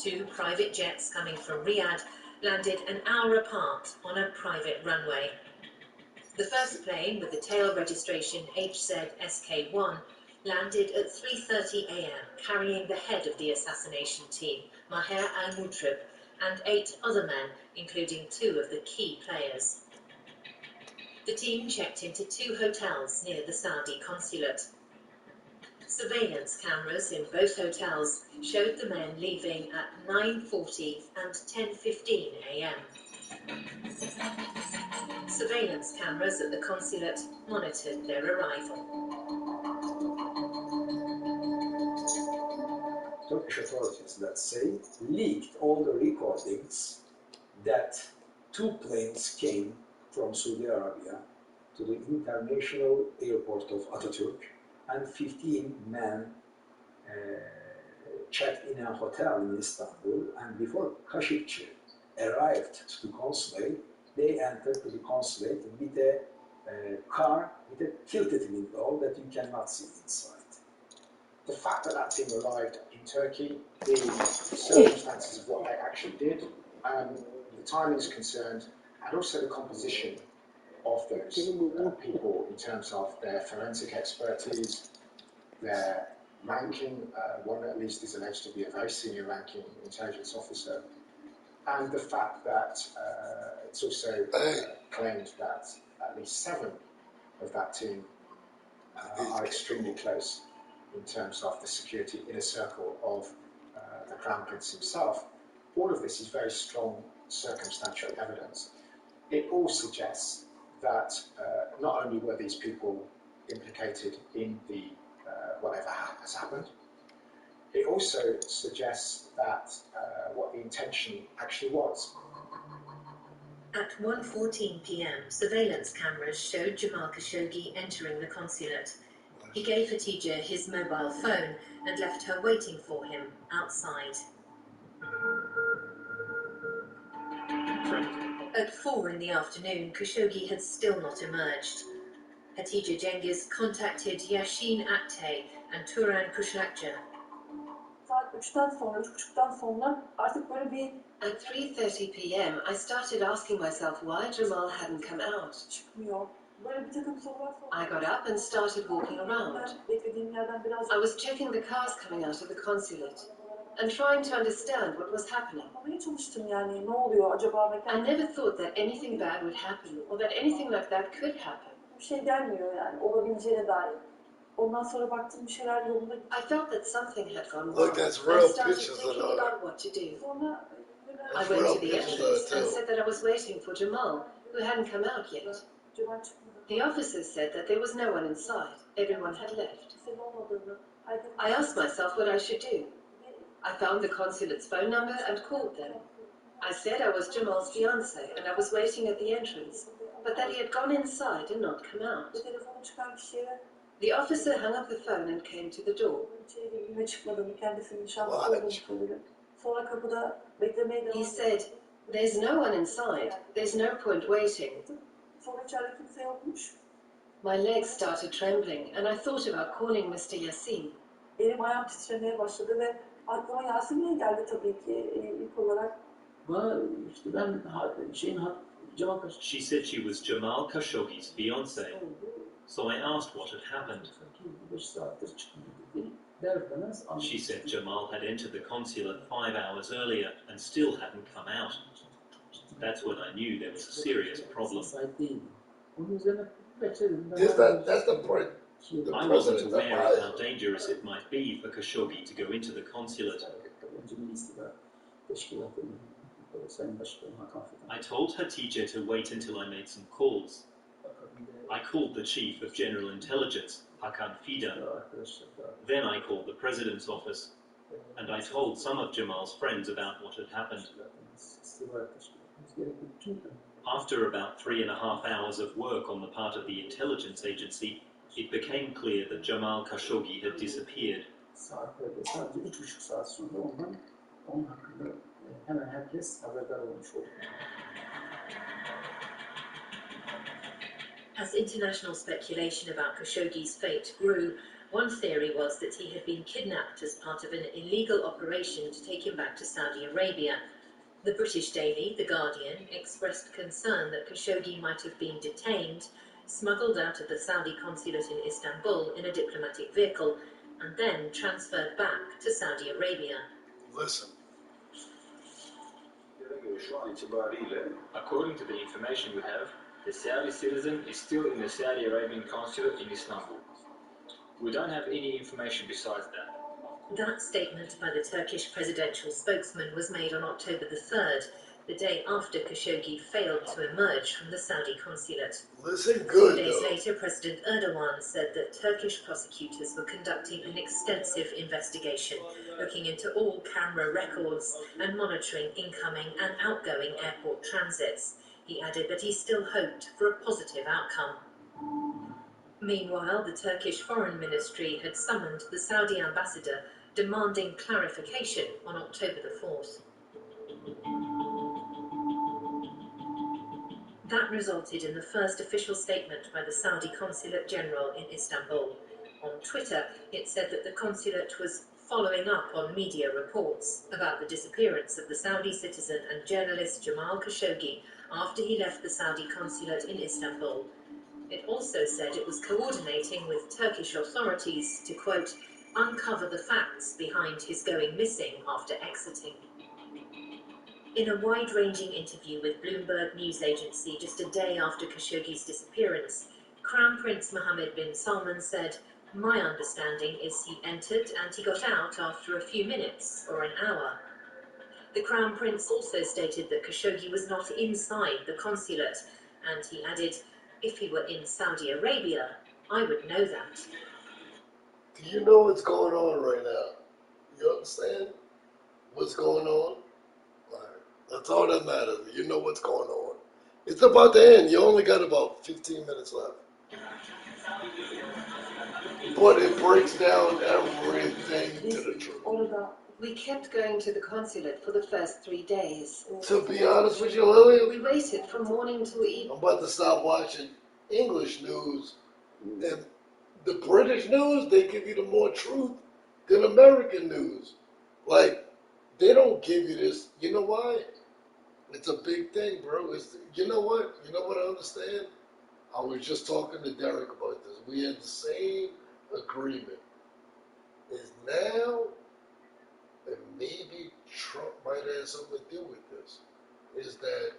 2 private jets coming from Riyadh landed an hour apart on a private runway. The first plane, with the tail registration HZSK1, landed at 3:30 a.m., carrying the head of the assassination team, Maher al-Mutrib, and 8 other men, including 2 of the key players. The team checked into 2 hotels near the Saudi consulate. Surveillance cameras in both hotels showed the men leaving at 9:40 and 10:15 a.m. Surveillance cameras at the consulate monitored their arrival.
Turkish authorities, let's say, leaked all the recordings that 2 planes came from Saudi Arabia to the international airport of Atatürk, and 15 men checked in a hotel in Istanbul, and before Khashoggi arrived to the consulate, they entered to the consulate with a car with a tilted window that you cannot see inside.
The fact that that team arrived in Turkey, the circumstances of what they actually did, the timing is concerned, and also the composition of those people in terms of their forensic expertise, their ranking. One at least is alleged to be a very senior ranking intelligence officer, and the fact that it's also claimed that at least 7 of that team are extremely close in terms of the security inner circle of the Crown Prince himself. All of this is very strong circumstantial evidence. It all suggests that not only were these people implicated in the whatever has happened, it also suggests that what the intention actually was.
At 1:14 p.m., surveillance cameras showed Jamal Khashoggi entering the consulate. He gave Hatice his mobile phone and left her waiting for him outside. At 4 in the afternoon, Khashoggi had still not emerged. Hatice Cengiz contacted Yashin Aktay and Turan Kuşlakçı.
At 3:30 p.m., I started asking myself why Jamal hadn't come out. I got up and started walking around. I was checking the cars coming out of the consulate and trying to understand what was happening. I never thought that anything bad would happen or that anything like that could happen. I felt that something had gone wrong.
Look, that's real
and started
pictures
thinking
of
about what to do. I
That's
went
real
to the
pictures
entrance
of it,
and
too.
said that I was waiting for Jamal, who hadn't come out yet. The officers said that there was no one inside. Everyone had left. I asked myself what I should do. I found the consulate's phone number and called them. I said I was Jamal's fiance and I was waiting at the entrance, but that he had gone inside and not come out. The officer hung up the phone and came to the door. He said, "There's no one inside. There's no point waiting." My legs started trembling and I thought about calling Mr. Yassin.
Benim ayağım titremeye başladı ve aklıma Yasemin'e geldi tabii ki ilk olarak.
She said she was Jamal Khashoggi's fiance. So I asked what had happened. She said Jamal had entered the consulate 5 hours earlier and still hadn't come out. That's when I knew there was a serious problem.
That's the point.
I wasn't aware of how dangerous it might be for Khashoggi to go into the consulate. I told Hatice to wait until I made some calls. I called the Chief of General Intelligence, Hakan Fidan. Then I called the President's office, and I told some of Jamal's friends about what had happened. After about 3.5 hours of work on the part of the intelligence agency, it became clear that Jamal Khashoggi had disappeared.
As international speculation about Khashoggi's fate grew, one theory was that he had been kidnapped as part of an illegal operation to take him back to Saudi Arabia. The British daily, The Guardian, expressed concern that Khashoggi might have been detained, smuggled out of the Saudi consulate in Istanbul in a diplomatic vehicle, and then transferred back to Saudi Arabia.
Listen.
According to the information we have, the Saudi citizen is still in the Saudi Arabian consulate in Istanbul. We don't have any information besides that.
That statement by the Turkish presidential spokesman was made on October the 3rd, the day after Khashoggi failed to emerge from the Saudi consulate.
Listen good,
2 days
though.
later, President Erdogan said that Turkish prosecutors were conducting an extensive investigation, looking into all camera records and monitoring incoming and outgoing airport transits. He added that he still hoped for a positive outcome. Meanwhile, the Turkish Foreign Ministry had summoned the Saudi ambassador, demanding clarification on October the 4th. That resulted in the first official statement by the Saudi Consulate General in Istanbul. On Twitter, it said that the consulate was following up on media reports about the disappearance of the Saudi citizen and journalist Jamal Khashoggi after he left the Saudi consulate in Istanbul. It also said it was coordinating with Turkish authorities to, quote, uncover the facts behind his going missing after exiting. In a wide-ranging interview with Bloomberg News Agency just a day after Khashoggi's disappearance, Crown Prince Mohammed bin Salman said, "My understanding is he entered and he got out after a few minutes or an hour." The Crown Prince also stated that Khashoggi was not inside the consulate, and he added, "If he were in Saudi Arabia, I would know that."
Do you know what's going on right now? You understand what's going on? That's all that matters. You know what's going on. It's about to end. You only got about 15 minutes left. But it breaks down everything to the truth.
We kept going to the consulate for the first 3 days.
To be honest with you, Lily,
We waited from morning till evening.
I'm about to stop watching English news. And the British news, they give you the more truth than American news. Like, they don't give you this. You know why? It's a big thing, bro. You know what? You know what I understand? I was just talking to Derek about this. We had the same agreement. Is now, and maybe Trump might have something to do with this, is that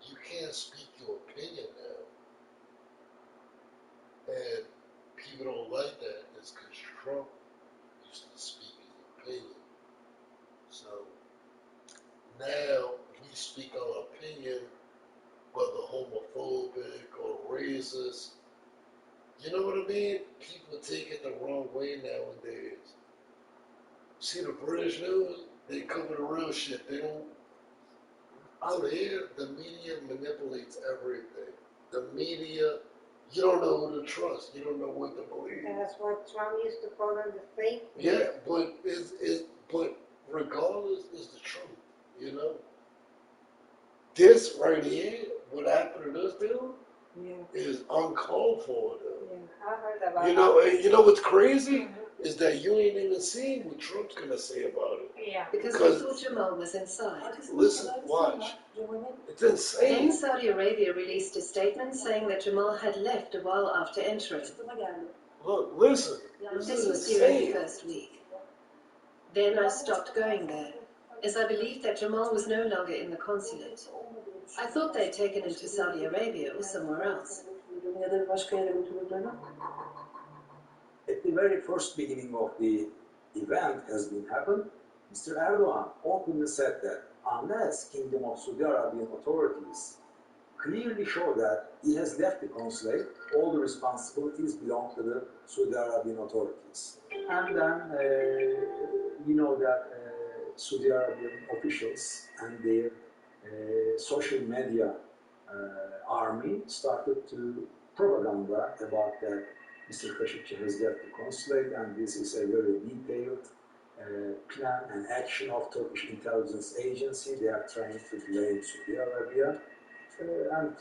you can't speak your opinion now. And people don't like that. It's because Trump used to speak his opinion. So now we speak our opinion, whether homophobic or racist. You know what I mean? People take it the wrong way nowadays. See the British news? They cover the real shit. They don't Out here, the media manipulates everything. The media, you don't know who to trust. You don't know what to believe.
That's what Trump used to call them, the fake.
Yeah, but but regardless, is the truth. You know, this right here, what happened to this dude, is uncalled for.
Yeah, I heard about
You know, and you know what's crazy is that you ain't even seen what Trump's gonna say about it.
Yeah.
Because we thought Jamal was inside.
Listen, watch. It's insane.
Then Saudi Arabia released a statement saying that Jamal had left a while after entering.
Look, listen.
This was during the first week. Then I stopped going there, as I believed that Jamal was no longer in the consulate. I thought they'd taken him to Saudi Arabia or somewhere else.
At the very first beginning of the event has been happened, Mr. Erdogan openly said that unless Kingdom of Saudi Arabian authorities clearly show that he has left the consulate, all the responsibilities belong to the Saudi Arabian authorities. And then we know that Saudi Arabian officials and their social media army started to propaganda about that Mr. Khashoggi has left the consulate, and this is a very detailed plan and action of Turkish intelligence agency. They are trying to blame Saudi Arabia and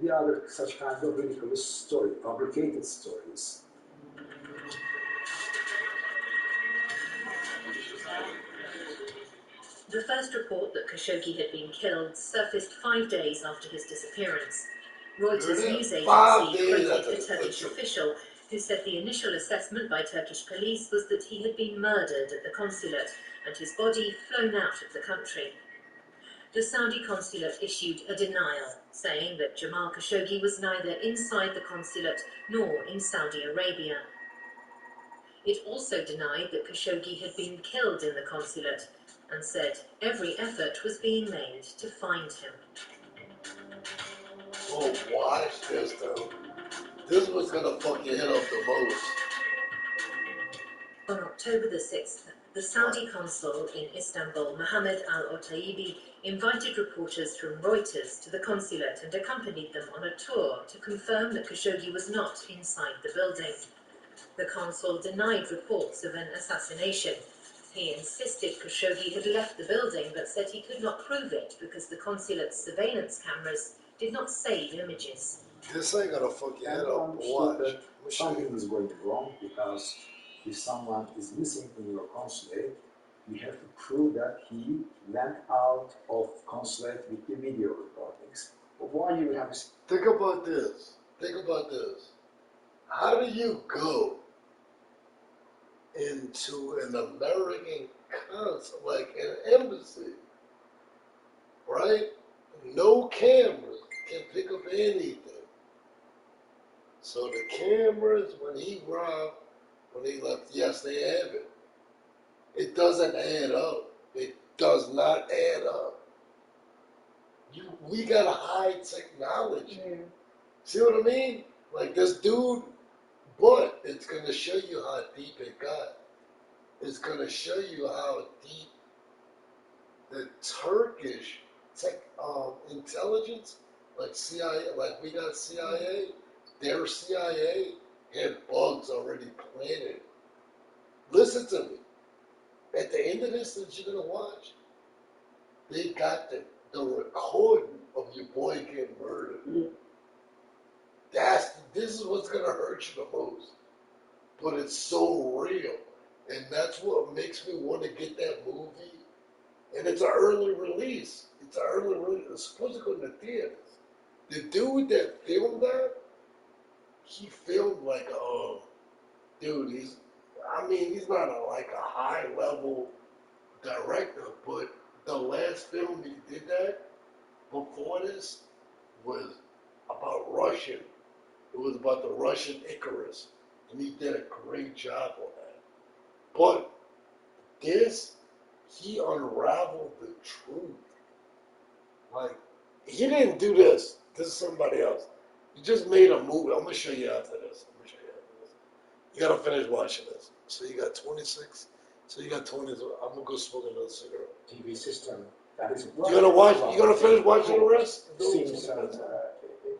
the other such kind of ridiculous story, fabricated stories.
The first report that Khashoggi had been killed surfaced 5 days after his disappearance. Reuters news agency quoted a Turkish official who said the initial assessment by Turkish police was that he had been murdered at the consulate and his body flown out of the country. The Saudi consulate issued a denial, saying that Jamal Khashoggi was neither inside the consulate nor in Saudi Arabia. It also denied that Khashoggi had been killed in the consulate and said every effort was being made to find him.
Oh, watch this though. This was gonna fuck your head up the most.
On October the 6th, the Saudi consul in Istanbul, Mohammed Al-Otaibi, invited reporters from Reuters to the consulate and accompanied them on a tour to confirm that Khashoggi was not inside the building. The consul denied reports of an assassination. He insisted Khashoggi had left the building, but said he could not prove it because the consulate's surveillance cameras did not save images.
This ain't gonna fuck your head up. Watch.
Something is going wrong, because if someone is missing in your consulate, you have to prove that he went out of consulate with the video recordings.
But why you have? Think about this. Think about this. How do you go into an American consulate, like an embassy, right? No cameras can pick up anything. So the cameras, when he robbed, when he left, yes, they have it. It doesn't add up. It does not add up. We got a high technology. See what I mean? Like this dude, but it's going to show you how deep it got. It's going to show you how deep the Turkish tech intelligence, like CIA, like we got CIA, their CIA had bugs already planted. Listen to me. At the end of this that you're going to watch, they got the recording of your boy getting murdered. This is what's going to hurt you the most. But it's so real. And that's what makes me want to get that movie. And it's an early release. It's supposed to go in the theaters. The dude that filmed that, he filmed like dude, he's not like a high level director, but the last film he did that before this was about Russian. It was about the Russian Icarus, and he did a great job on that. But this, he unraveled the truth. Like, he didn't do this. This is somebody else. He just made a movie. I'm going to show you after this. You got to finish watching this. So you got 26. So you got 20. I'm going to go smoke another cigarette.
TV system
That is
You gonna watch? You gonna finish watching the rest?
Seems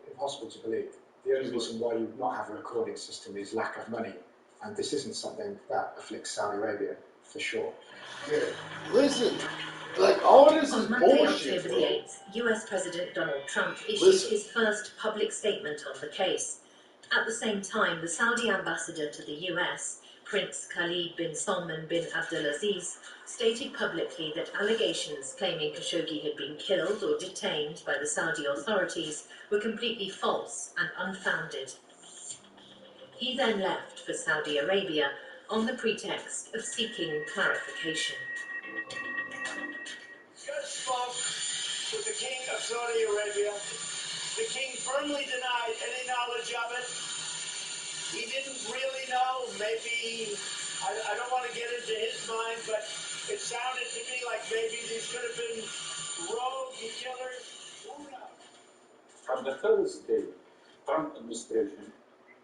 impossible to believe. The only reason why you not have a recording system is lack of money, and this isn't something that afflicts Saudi Arabia for sure.
Yeah. Listen, like all this is
On Monday,
bullshit.
October the 8th, US President Donald Trump issued
Listen.
his first public statement on the case. At the same time, the Saudi ambassador to the US, Prince Khalid bin Salman bin Abdulaziz, stated publicly that allegations claiming Khashoggi had been killed or detained by the Saudi authorities were completely false and unfounded. He then left for Saudi Arabia on the pretext of seeking clarification.
Just spoke with the King of Saudi Arabia. The King firmly denied any knowledge of it. He didn't really know. Maybe, I don't want to get into his mind, but it sounded to me like maybe these could have been rogue killers. Who knows?
From the first day, Trump administration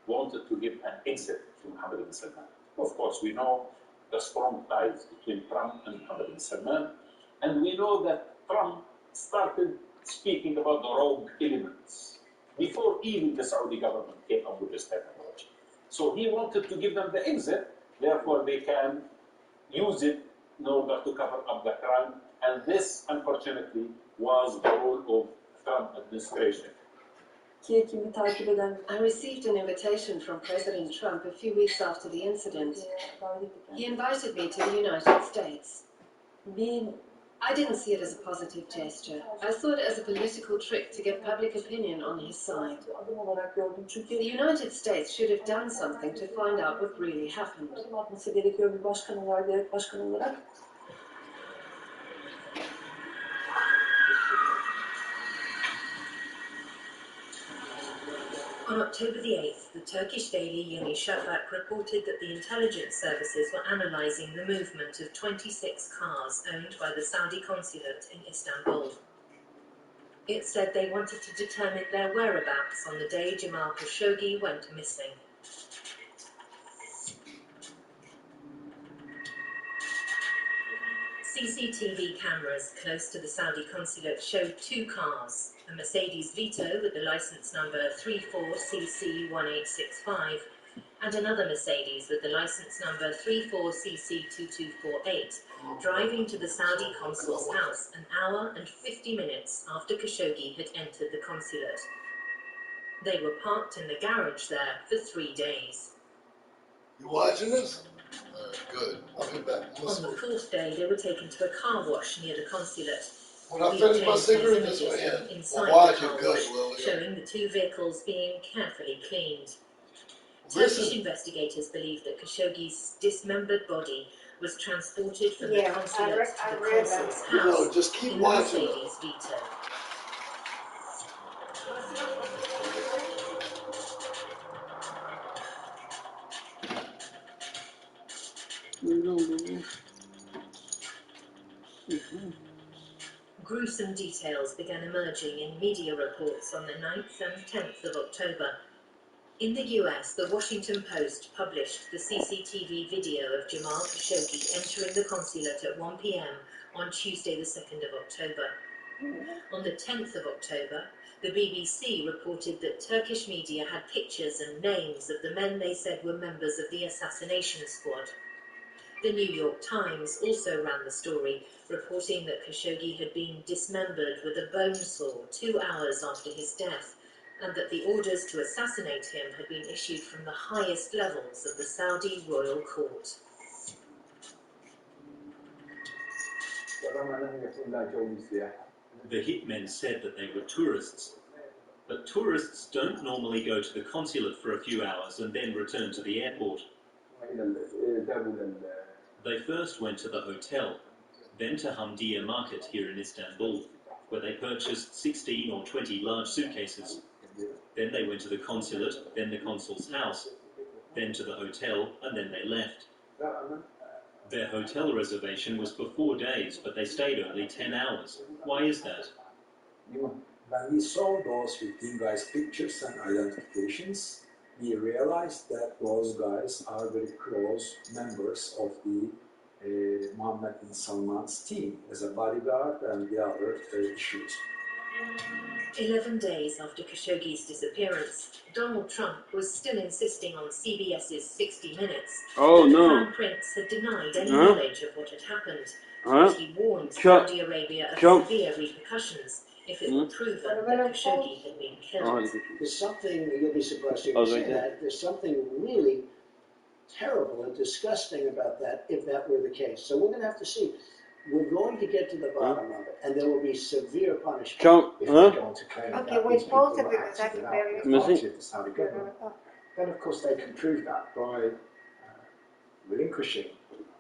wanted to give an exit to Mohammed bin Salman. Of course, we know the strong ties between Trump and Mohammed bin Salman, and we know that Trump started speaking about the rogue elements before even the Saudi government came up with this technology. So he wanted to give them the exit, therefore they can use it in order to cover up the crime, and this, unfortunately, was the role of Trump administration.
I received an invitation from President Trump a few weeks after the incident. He invited me to the United States. I didn't see it as a positive gesture. I saw it as a political trick to get public opinion on his side. The United States should have done something to find out what really happened.
On October the 8th, the Turkish daily Yeni Shafak reported that the intelligence services were analysing the movement of 26 cars owned by the Saudi consulate in Istanbul. It said they wanted to determine their whereabouts on the day Jamal Khashoggi went missing. CCTV cameras close to the Saudi consulate showed two cars, a Mercedes Vito with the license number 34CC1865 and another Mercedes with the license number 34CC2248, driving to the Saudi consul's house an hour and 50 minutes after Khashoggi had entered the consulate. They were parked in the garage there for 3 days.
You watching this? Good. I'll be back.
On the fourth day, they were taken to a car wash near the consulate.
When I finish my cigarette, this will end. Well, watch it good, William.
Showing the two vehicles being carefully cleaned. Turkish investigators believe that Khashoggi's dismembered body was transported from the consulate to the consul's house
just keep
in
watching.
Mercedes Vito. Gruesome details began emerging in media reports on the 9th and 10th of October. In the US, the Washington Post published the CCTV video of Jamal Khashoggi entering the consulate at 1 p.m. on Tuesday the 2nd of October. On the 10th of October, the BBC reported that Turkish media had pictures and names of the men they said were members of the assassination squad. The New York Times also ran the story, reporting that Khashoggi had been dismembered with a bone saw 2 hours after his death, and that the orders to assassinate him had been issued from the highest levels of the Saudi royal court.
The hitmen said that they were tourists, but tourists don't normally go to the consulate for a few hours and then return to the airport. They first went to the hotel, then to Hamdiye Market here in Istanbul, where they purchased 16 or 20 large suitcases. Then they went to the consulate, then the consul's house, then to the hotel, and then they left. Their hotel reservation was for 4 days, but they stayed only 10 hours. Why is that?
When we saw those 15 guys' pictures and identifications, we realized that those guys are very close members of the Mohammed bin Salman's team as a bodyguard and the other issues.
11 days after Khashoggi's disappearance, Donald Trump was still insisting on CBS's 60 Minutes
Oh,
that the
no.
Crown Prince had denied any knowledge of what had happened.
Huh?
But he warned Saudi Arabia of severe repercussions if it were proven that Khashoggi had been killed.
There's something, you'll be surprised to hear me say that, there's something really terrible and disgusting about that if that were the case. So we're going to have to see. We're going to get to the bottom of it, and there will be severe punishment.
Trump,
if they're going to claim
Okay,
that
we're
these
supposed to
people
be
were acted without
very
the authority of the Saudi government. Then, of course, they can prove that by relinquishing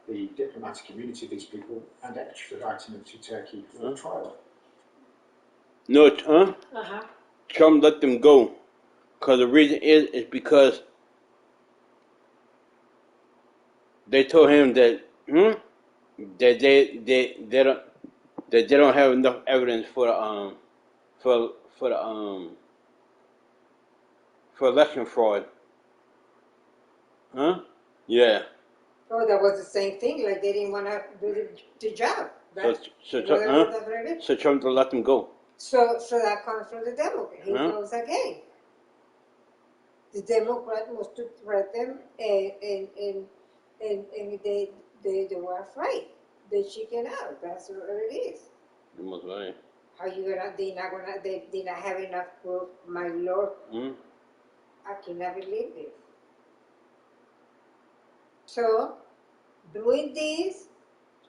the diplomatic immunity of these people and extraditing them to Turkey for trial.
No, Trump let them go. Because the reason is because they told him that that they don't have enough evidence for election fraud. Huh? Yeah.
Oh, that was the same thing. Like they didn't want to do the job.
So Trump let them go.
So that comes from the Democrat. He knows again. The Democrat was to threaten, and they were afraid. They chicken out. That's what it is.
It was right.
How you gonna? They not have enough proof, my Lord. I cannot believe this. So, doing this,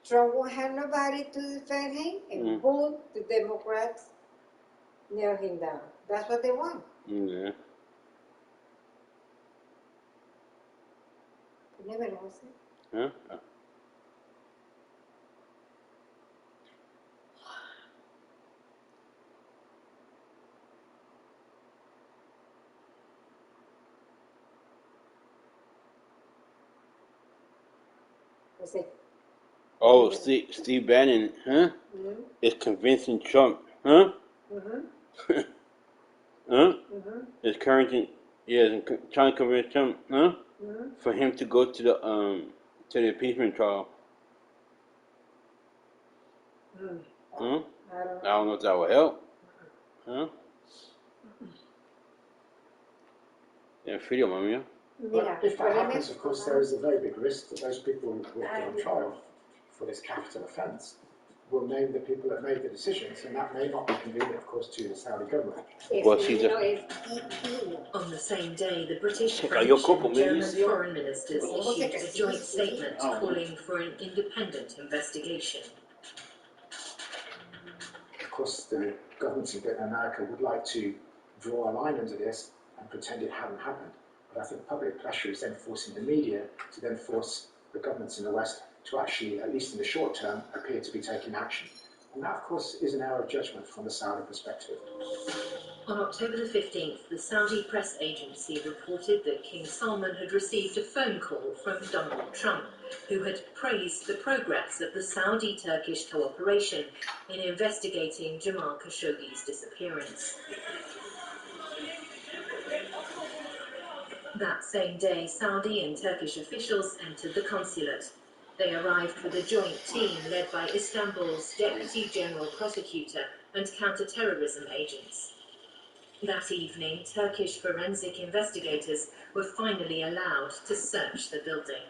Trump won't have nobody to defend him, and boom, the Democrats nail him down. That's what they want.
Yeah.
You never know, see?
Huh?
What's it?
Oh, Steve Bannon, is convincing Trump, is currently, trying to convince Trump, for him to go to the impeachment trial. I don't know if that will help. Yeah, video, mami.
But if that happens, of course, there is a very big risk that those people who will be on trial for this capital offence will name the people that made the decisions, and that may not be convenient, of course, to the Saudi government.
On the same day, the British,
Check
French,
out your couple,
and German
maybe.
foreign ministers issued a joint statement calling for an independent investigation.
Of course, the governments in Britain and America would like to draw a line under this and pretend it hadn't happened. But I think public pressure is then forcing the media to then force the governments in the West to actually, at least in the short term, appear to be taking action. And that, of course, is an error of judgment from the Saudi perspective.
On October the 15th, the Saudi press agency reported that King Salman had received a phone call from Donald Trump, who had praised the progress of the Saudi-Turkish cooperation in investigating Jamal Khashoggi's disappearance. That same day, Saudi and Turkish officials entered the consulate. They arrived with a joint team led by Istanbul's Deputy General Prosecutor and counter-terrorism agents. That evening, Turkish forensic investigators were finally allowed to search the building.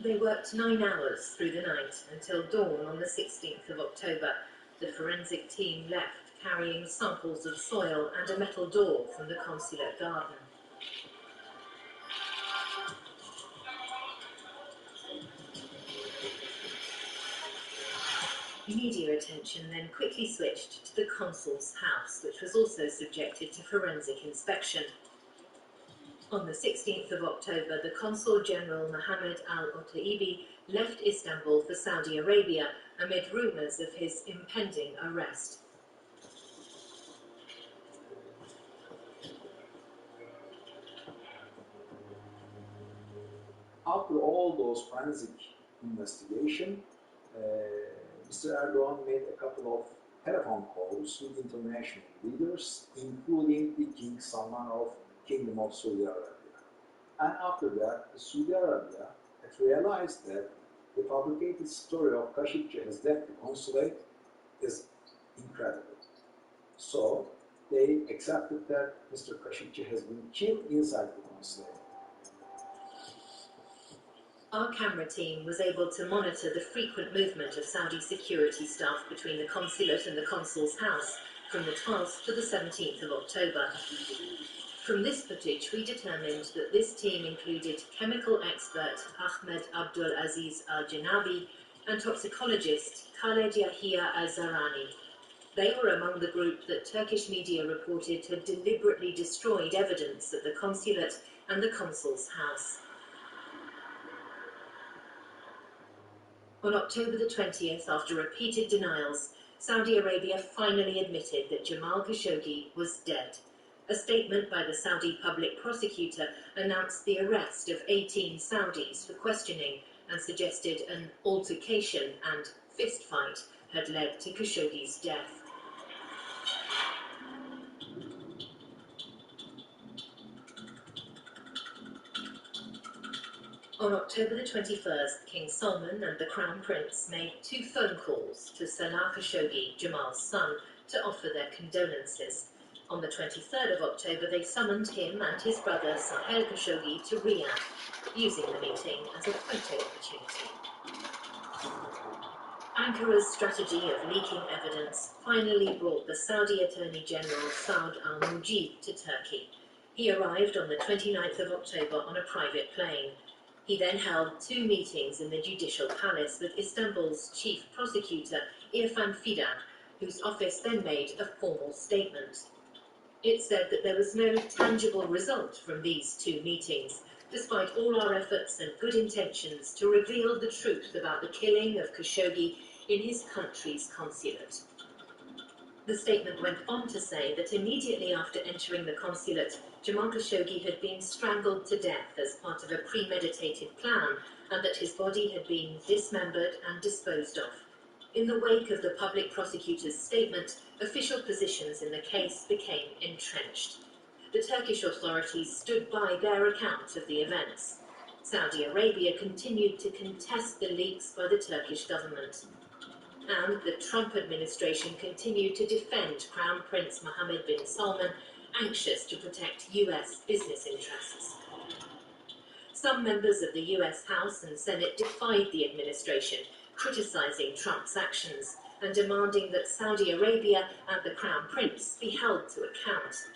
They worked 9 hours through the night until dawn on the 16th of October. The forensic team left carrying samples of soil and a metal door from the consulate garden. Media attention then quickly switched to the consul's house, which was also subjected to forensic inspection. On the 16th of October, the Consul General Mohammed Al-Otaibi left Istanbul for Saudi Arabia amid rumours of his impending arrest.
After all those forensic investigation, Mr. Erdogan made a couple of telephone calls with international leaders, including the King Salman of Kingdom of Saudi Arabia. And after that, Saudi Arabia had realized that the fabricated story of Khashoggi has left the consulate is incredible. So they accepted that Mr. Khashoggi has been killed inside the consulate.
Our camera team was able to monitor the frequent movement of Saudi security staff between the consulate and the consul's house from the 12th to the 17th of October. From this footage, we determined that this team included chemical expert Ahmed Abdul Aziz Al-Janabi and toxicologist Khaled Yahia Al-Zarani. They were among the group that Turkish media reported had deliberately destroyed evidence at the consulate and the consul's house. On October the 20th, after repeated denials, Saudi Arabia finally admitted that Jamal Khashoggi was dead. A statement by the Saudi public prosecutor announced the arrest of 18 Saudis for questioning and suggested an altercation and fistfight had led to Khashoggi's death. On October the 21st, King Salman and the Crown Prince made 2 phone calls to Salah Khashoggi, Jamal's son, to offer their condolences. On the 23rd of October, they summoned him and his brother Sahel Khashoggi to Riyadh, using the meeting as a photo opportunity. Ankara's strategy of leaking evidence finally brought the Saudi Attorney General Saud al-Mujib to Turkey. He arrived on the 29th of October on a private plane. He then held 2 meetings in the Judicial Palace with Istanbul's chief prosecutor, Irfan Fidan, whose office then made a formal statement. It said that there was no tangible result from these 2 meetings, despite all our efforts and good intentions to reveal the truth about the killing of Khashoggi in his country's consulate. The statement went on to say that immediately after entering the consulate, Jamal Khashoggi had been strangled to death as part of a premeditated plan, and that his body had been dismembered and disposed of. In the wake of the public prosecutor's statement, official positions in the case became entrenched. The Turkish authorities stood by their account of the events. Saudi Arabia continued to contest the leaks by the Turkish government. And the Trump administration continued to defend Crown Prince Mohammed bin Salman, anxious to protect US business interests. Some members of the US House and Senate defied the administration, criticizing Trump's actions and demanding that Saudi Arabia and the Crown Prince be held to account.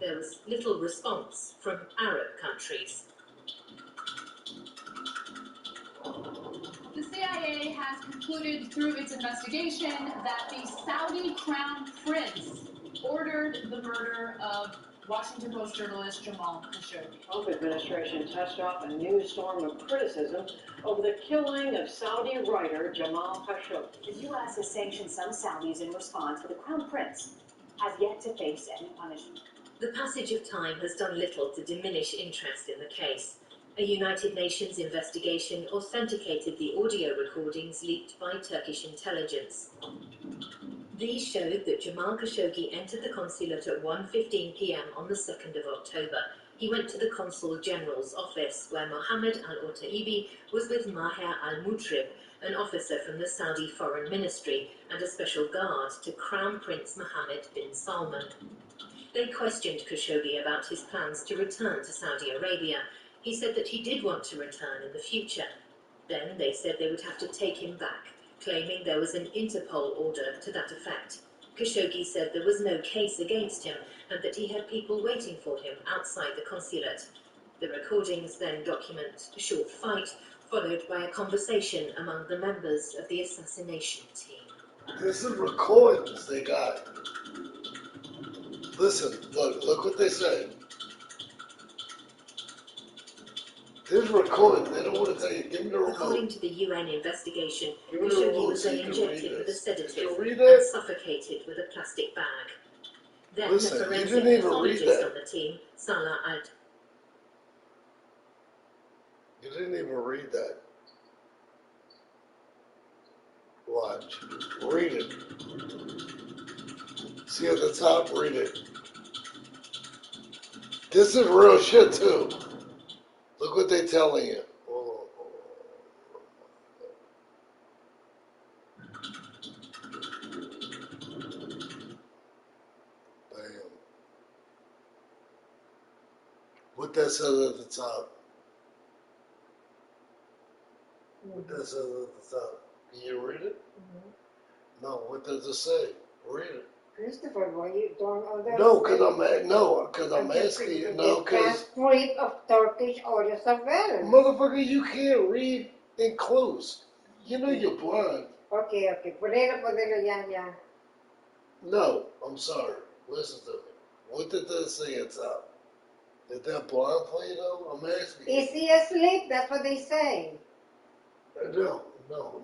There was little response from Arab countries.
The CIA has concluded through its investigation that the Saudi Crown Prince ordered the murder of Washington Post journalist Jamal Khashoggi.
The Trump administration touched off a new storm of criticism over the killing of Saudi writer Jamal Khashoggi.
The U.S. has sanctioned some Saudis in response, but the Crown Prince has yet to face any punishment.
The passage of time has done little to diminish interest in the case. A United Nations investigation authenticated the audio recordings leaked by Turkish intelligence. These showed that Jamal Khashoggi entered the consulate at 1:15 p.m. on the 2nd of October. He went to the Consul General's office, where Mohammed al-Otaibi was with Maher al-Mutrib, an officer from the Saudi Foreign Ministry, and a special guard to Crown Prince Mohammed bin Salman. They questioned Khashoggi about his plans to return to Saudi Arabia. He said that he did want to return in the future. Then they said they would have to take him back, claiming there was an Interpol order to that effect. Khashoggi said there was no case against him and that he had people waiting for him outside the consulate. The recordings then document a short fight, followed by a conversation among the members of the assassination team.
This is recordings they got. Listen, look what they say. There's recording. They don't want to tell you. Give me the remote.
According to the UN investigation, Khashoggi was then injected with a sedative
read
and suffocated with a plastic bag. Then
Listen,
the
you
forensic
didn't even read
pathologist
that.
on the team, Salah Ad.
You didn't even read that. Watch. Read it. See at the top, read it. This is real shit too. Look what they're telling you. Bam. What that says at the top. What that says at the top. Can you read it?
Mm-hmm.
No, what does it say? Read it.
Christopher, why you don't understand?
No, because I'm asking you. No, because
transcript of Turkish audio surveillance.
motherfucker, you can't read in close. You know you're blind.
Okay. Ponelo ya.
No, I'm sorry. Listen to me. What did that say at top? Is that blind for you though? I'm asking you.
Is he asleep? That's what they say.
No,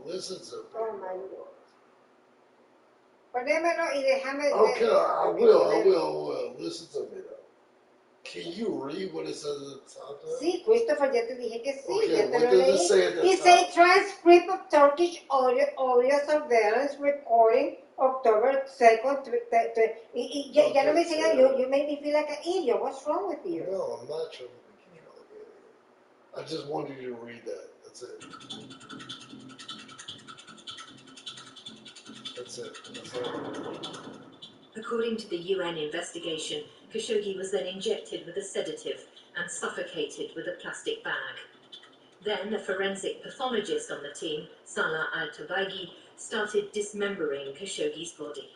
listen to me.
Oh my Lord. Ponémelo y déjame.
Okay, I will. Listen to me though. Can you read what it says at the top there?
Sí, Christopher, ya te dije que sí.
Okay,
ya te
what
lo
does it
leí.
say at the
It
top?
says transcript of Turkish audio surveillance recording October 2nd. Ya no me enseñan, you made me feel like an idiot. What's wrong with you?
No, I'm not trying to make you feel like an idiot. I just wanted you to read that. That's it. That's it.
According to the UN investigation, Khashoggi was then injected with a sedative and suffocated with a plastic bag. Then a forensic pathologist on the team, Salah Al-Tabaigi, started dismembering Khashoggi's body.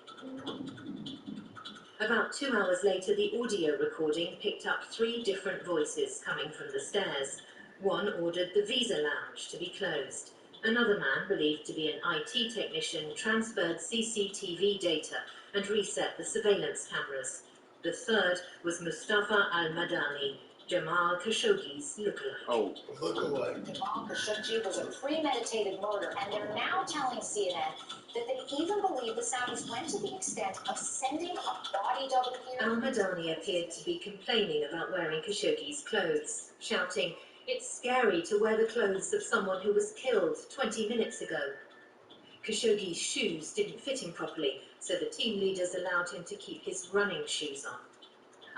About 2 hours later, the audio recording picked up 3 different voices coming from the stairs. One ordered the visa lounge to be closed. Another man, believed to be an IT technician, transferred CCTV data and reset the surveillance cameras. The third was Mustafa Al-Madani, Jamal Khashoggi's lookalike.
Jamal Khashoggi was a premeditated murder, and they're now telling CNN that they even believe the Saudis went to the extent of sending a body double here.
Al-Madani appeared to be complaining about wearing Khashoggi's clothes, shouting, "It's scary to wear the clothes of someone who was killed 20 minutes ago." Khashoggi's shoes didn't fit him properly, so the team leaders allowed him to keep his running shoes on.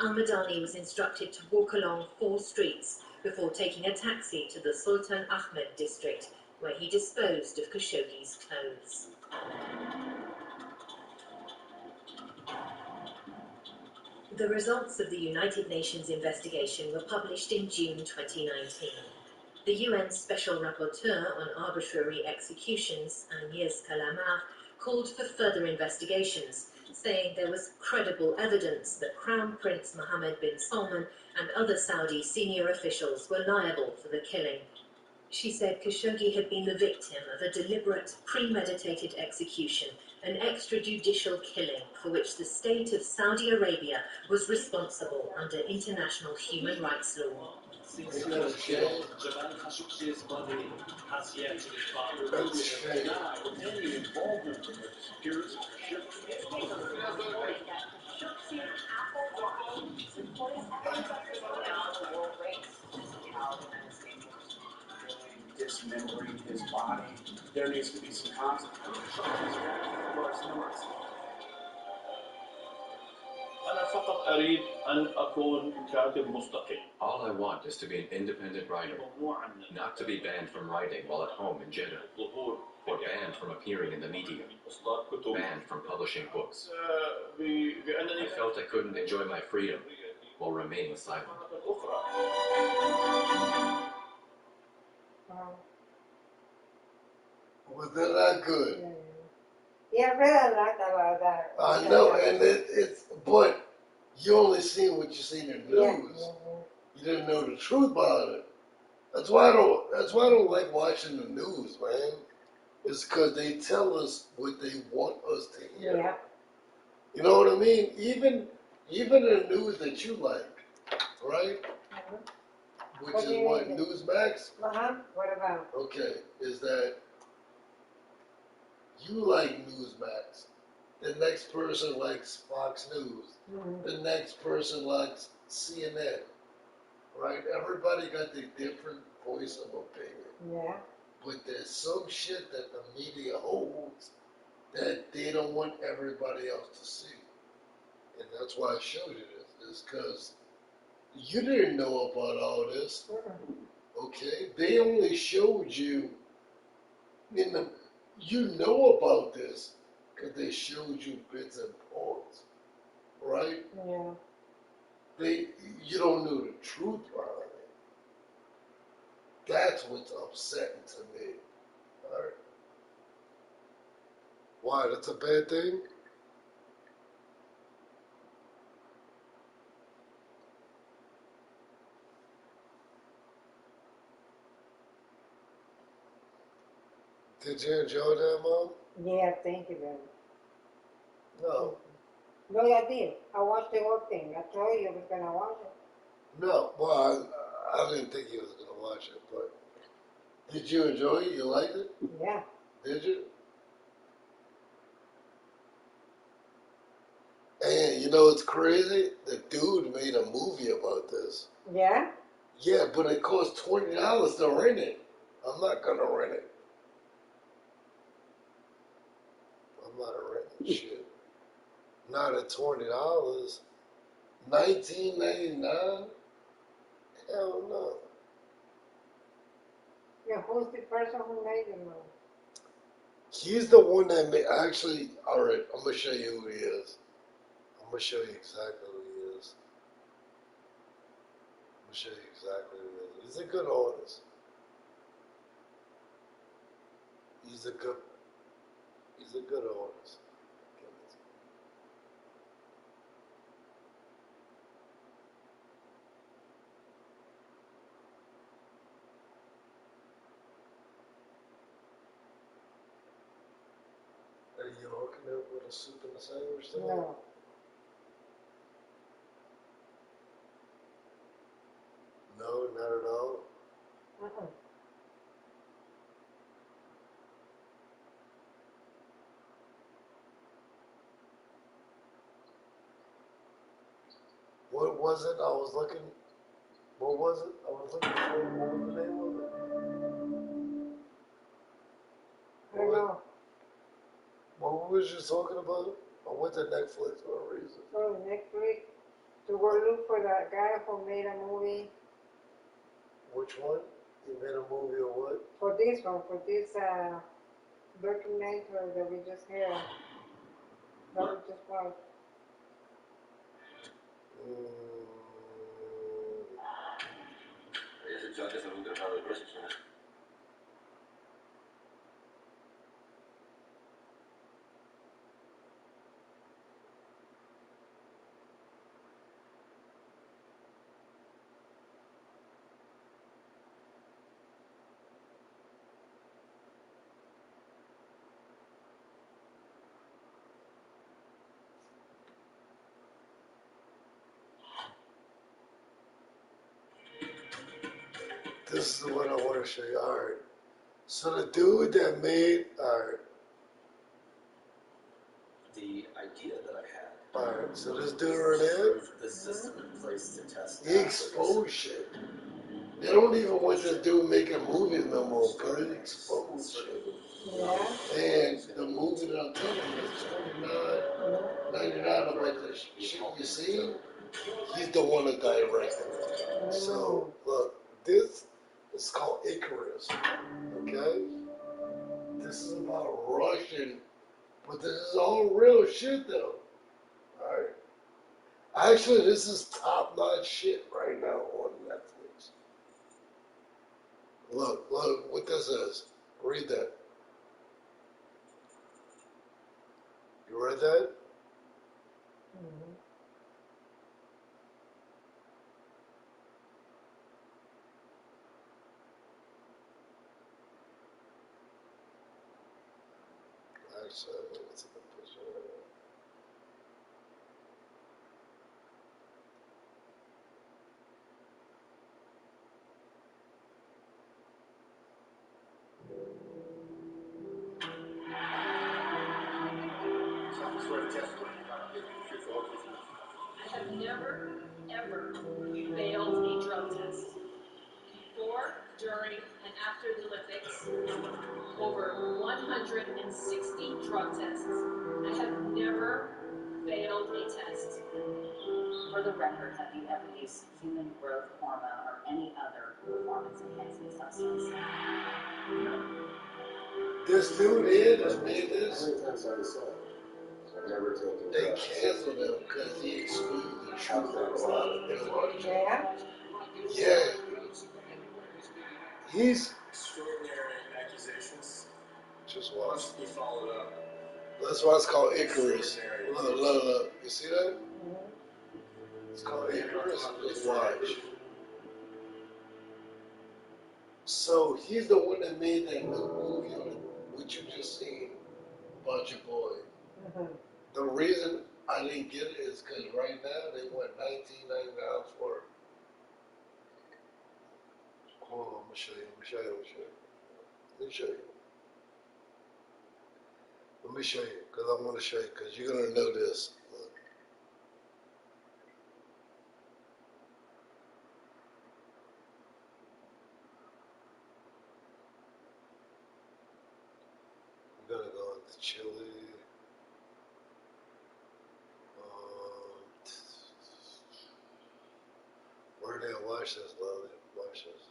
Al-Madani was instructed to walk along 4 streets before taking a taxi to the Sultan Ahmed district, where he disposed of Khashoggi's clothes. The results of the United Nations investigation were published in June 2019. The UN Special Rapporteur on Arbitrary Executions, Agnès Callamard, called for further investigations, saying there was credible evidence that Crown Prince Mohammed bin Salman and other Saudi senior officials were liable for the killing. She said Khashoggi had been the victim of a deliberate, premeditated execution, an extrajudicial killing for which the state of Saudi Arabia was responsible under international human rights law.
Jamal Khashoggi's body has yet to be found. Denied any involvement in the disappearance of Khashoggi. Dismembering his body, there needs to be some consequences.
أنا فقط أريد أن أكون كاتب مستقل.
All I want is to be an independent writer, not to be banned from writing while at home in Jeddah, or banned from appearing in the media, banned from publishing books. I felt I couldn't enjoy my freedom while remaining silent.
Was that not good?
Yeah, I read a lot about that.
I know, and it's but you only seen what you seen in the news.
Yeah.
You didn't know the truth about it. That's why I don't like watching the news, man. It's because they tell us what they want us to hear.
Yeah.
You know what I mean? Even the news that you like, right? Which
What
is
do you
what
mean?
Newsmax.
What about?
Okay, is that you like Newsmax. The next person likes Fox News.
Mm-hmm.
The next person likes CNN. Right? Everybody got their different voice of opinion.
Yeah.
but there's some shit that the media holds that they don't want everybody else to see. And that's why I showed you this, is because you didn't know about all this. Okay? They only showed you, you know about this because they showed you bits and parts, right?
Yeah.
You don't know the truth behind it. That's what's upsetting to me. All right? Why? That's a bad thing? Did you enjoy that, Mom?
Yeah, thank you very much.
No.
No, I did. I watched the whole thing. I told you I was going to watch it.
No. Well, I didn't think you was going to watch it, but did you enjoy it? You liked it?
Yeah.
Did you? And you know what's crazy? The dude made a movie about this.
Yeah?
Yeah, but it cost $20 to rent it. I'm not going to rent it. I'm not renting shit. Not at $20. $19.99? Hell no.
Yeah, who's the person who made the movie?
He's the one that made. Actually, all right, I'm going to show you who he is. I'm going to show you exactly who he is. I'm going to show you exactly who he is. He's a good artist. He's a good artist. Are you hooking it with a soup and a sandwich today?
No.
No, not at all.
Uh-uh.
What was it? I was looking. What was it? I was looking for. What was the name of it?
I don't know.
What was you talking about? I went to Netflix for a reason.
So Netflix, to go look for that guy who made a movie.
Which one? He made a movie or what?
For this one, for this documentary that we just heard. That we just watched.
This is what I want to show you. All right. So the dude that made, all right.
The idea that I had.
All right. So this dude right there.
The system in place to test.
He exposed shit. They don't even want this dude making movies no more, because he exposed shit.
Yeah.
And the movie that I'm telling you is $29.99 about the shit you see. He's the one that directed it. So, look, this is called Icarus, okay? This is about Russian, but this is all real shit, though. Alright? Actually, this is top-notch shit right now on Netflix. Look what this is. Read that. You read that?
Mm-hmm.
Actually, let's take a picture of it.
I have never, ever failed a drug test. Before during and after the Olympics over 160 drug tests. I have never failed a test.
For the record, have you ever used human growth hormone or any other performance-enhancing substance?
No. This dude here that made this, they canceled him because he exposed the truth of a lot of things. Yeah. He's
extraordinary accusations.
Just watch.
Must be followed up.
That's why it's called Icarus. Look. You see that? It's called Icarus. Just watch. So he's the one that made that movie on what you just seen, Bunch of Boy. The reason I didn't get it is because right now they want $19.99 for it. Hold on, I'm gonna show you. Let me show you, because I want to show you, because you're gonna know this. Look. I'm gonna go into Chile. Where now? Watch this, love it. Watch this.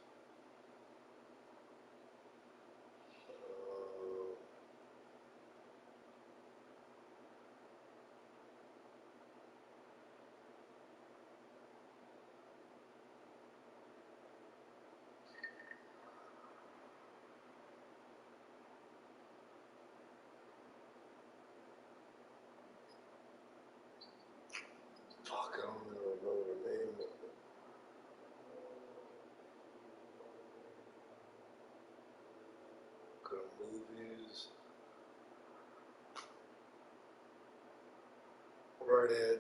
Fuck, I don't even know the name of it. Go to movies. Right there.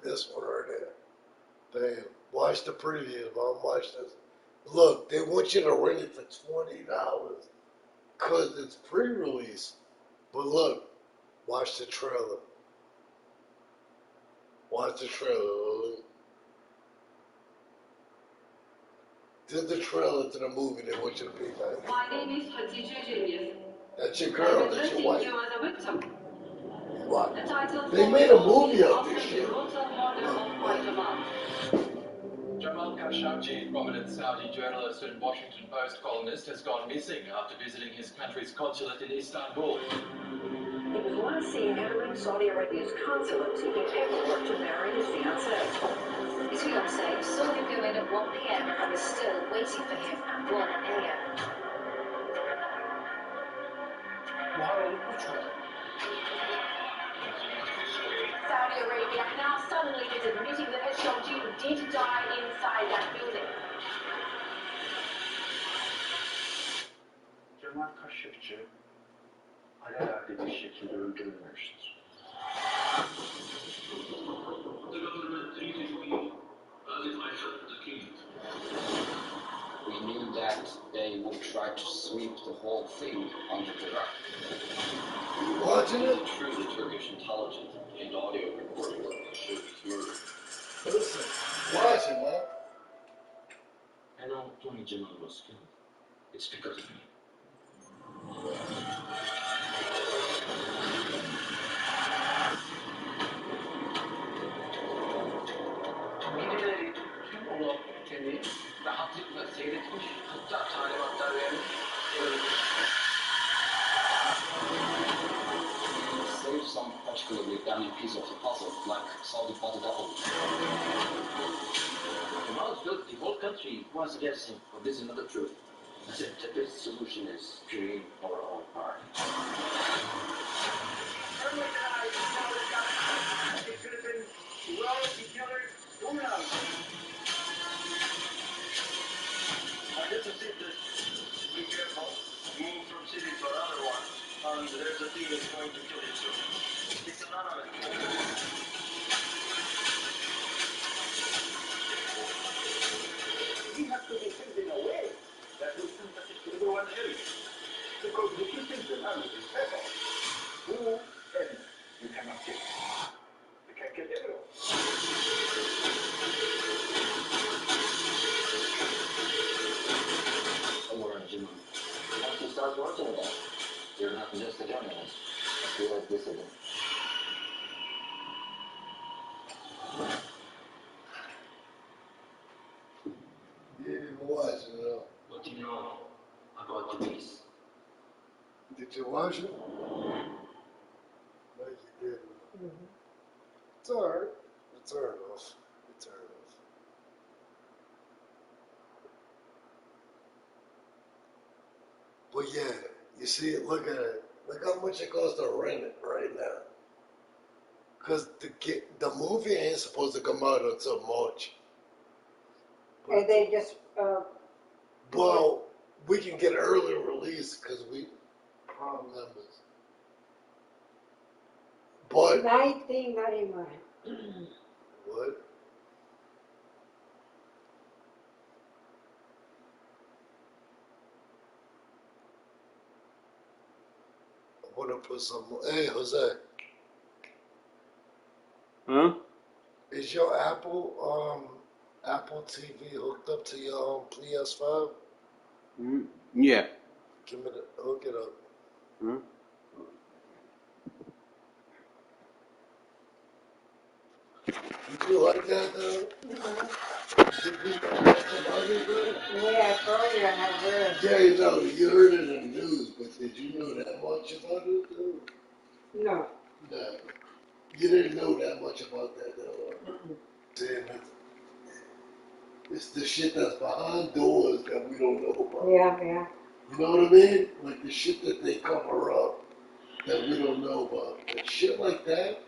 This one right there. Damn. Watch the preview, Mom. Watch this. Look, they want you to rent it for $20 because it's pre-release. But look, watch the trailer. Watch the trailer, Lily. This is the trailer to the movie they want you to be like.
My name is Hatice Cengiz.
That's your girl, that's your wife.
You as a victim.
What?
The title
They made a movie
is
of this
often
shit.
brutal murder of my Jamal.
Jamal Khashoggi, prominent Saudi journalist and Washington Post columnist, has gone missing after visiting his country's consulate in Istanbul.
He was last seen entering Saudi Arabia's consulate seeking paperwork to marry his fiancée.
His fiancée saw him go in at 1 p.m. and was still waiting for him at 1 a.m.
Saudi Arabia now suddenly is admitting that Khashoggi did die inside that building.
Cemal Kaşıkçı alelade bir şekilde öldürülmüştür.
The government treated me as if I had the king.
We knew that they would try to sweep the whole thing under the rug.
Watching it?
True, the Turkish intelligence and audio recording of Khashoggi's murder.
Listen, watch it, man.
I know Tony Jamal was killed. It's because of me.
Birileri tüm olan ülkeni rahatlıkla seyretmiş, hatta talimatlar vermiş,
Save some particularly damning piece of the puzzle, like Saudi bought it apple.
Jamal built the whole country was against him, but this is not the truth. The best solution is create our own art.
It could have been royalty killers. Who knows?
This is it. Be careful. Move from city to another one. And there's a thing that's going to kill you soon. It's anonymous.
We have to be sent in a way that will sympathize to everyone else. Because the key thing to know is pepper. Who else you cannot kill? You can kill everyone.
précédent.
You watch it, though.
What do you know about the piece?
Did you watch it? No, you didn't.
Mhm.
It's alright. It's alright enough. It's alright enough. But yeah, you see it, look at it. Look how much it costs to rent it right now. Because the movie ain't supposed to come out until March.
And they just,
Well, we can get early release because we prom members. But
1999.
what? I want to put some. Hey, Jose.
Huh?
Is your Apple TV hooked up to your PS5?
Yeah.
Give me the hook it up.
Huh?
Did you like that though? Did you know much about it though?
Yeah, I told you I have heard.
Yeah, you know, you heard it in the news, but did you know that much about it though?
No.
No. You didn't know that much about that though. Damn it. It's the shit that's behind doors that we don't know about.
Yeah, yeah.
You know what I mean? Like the shit that they cover up that we don't know about. And shit like that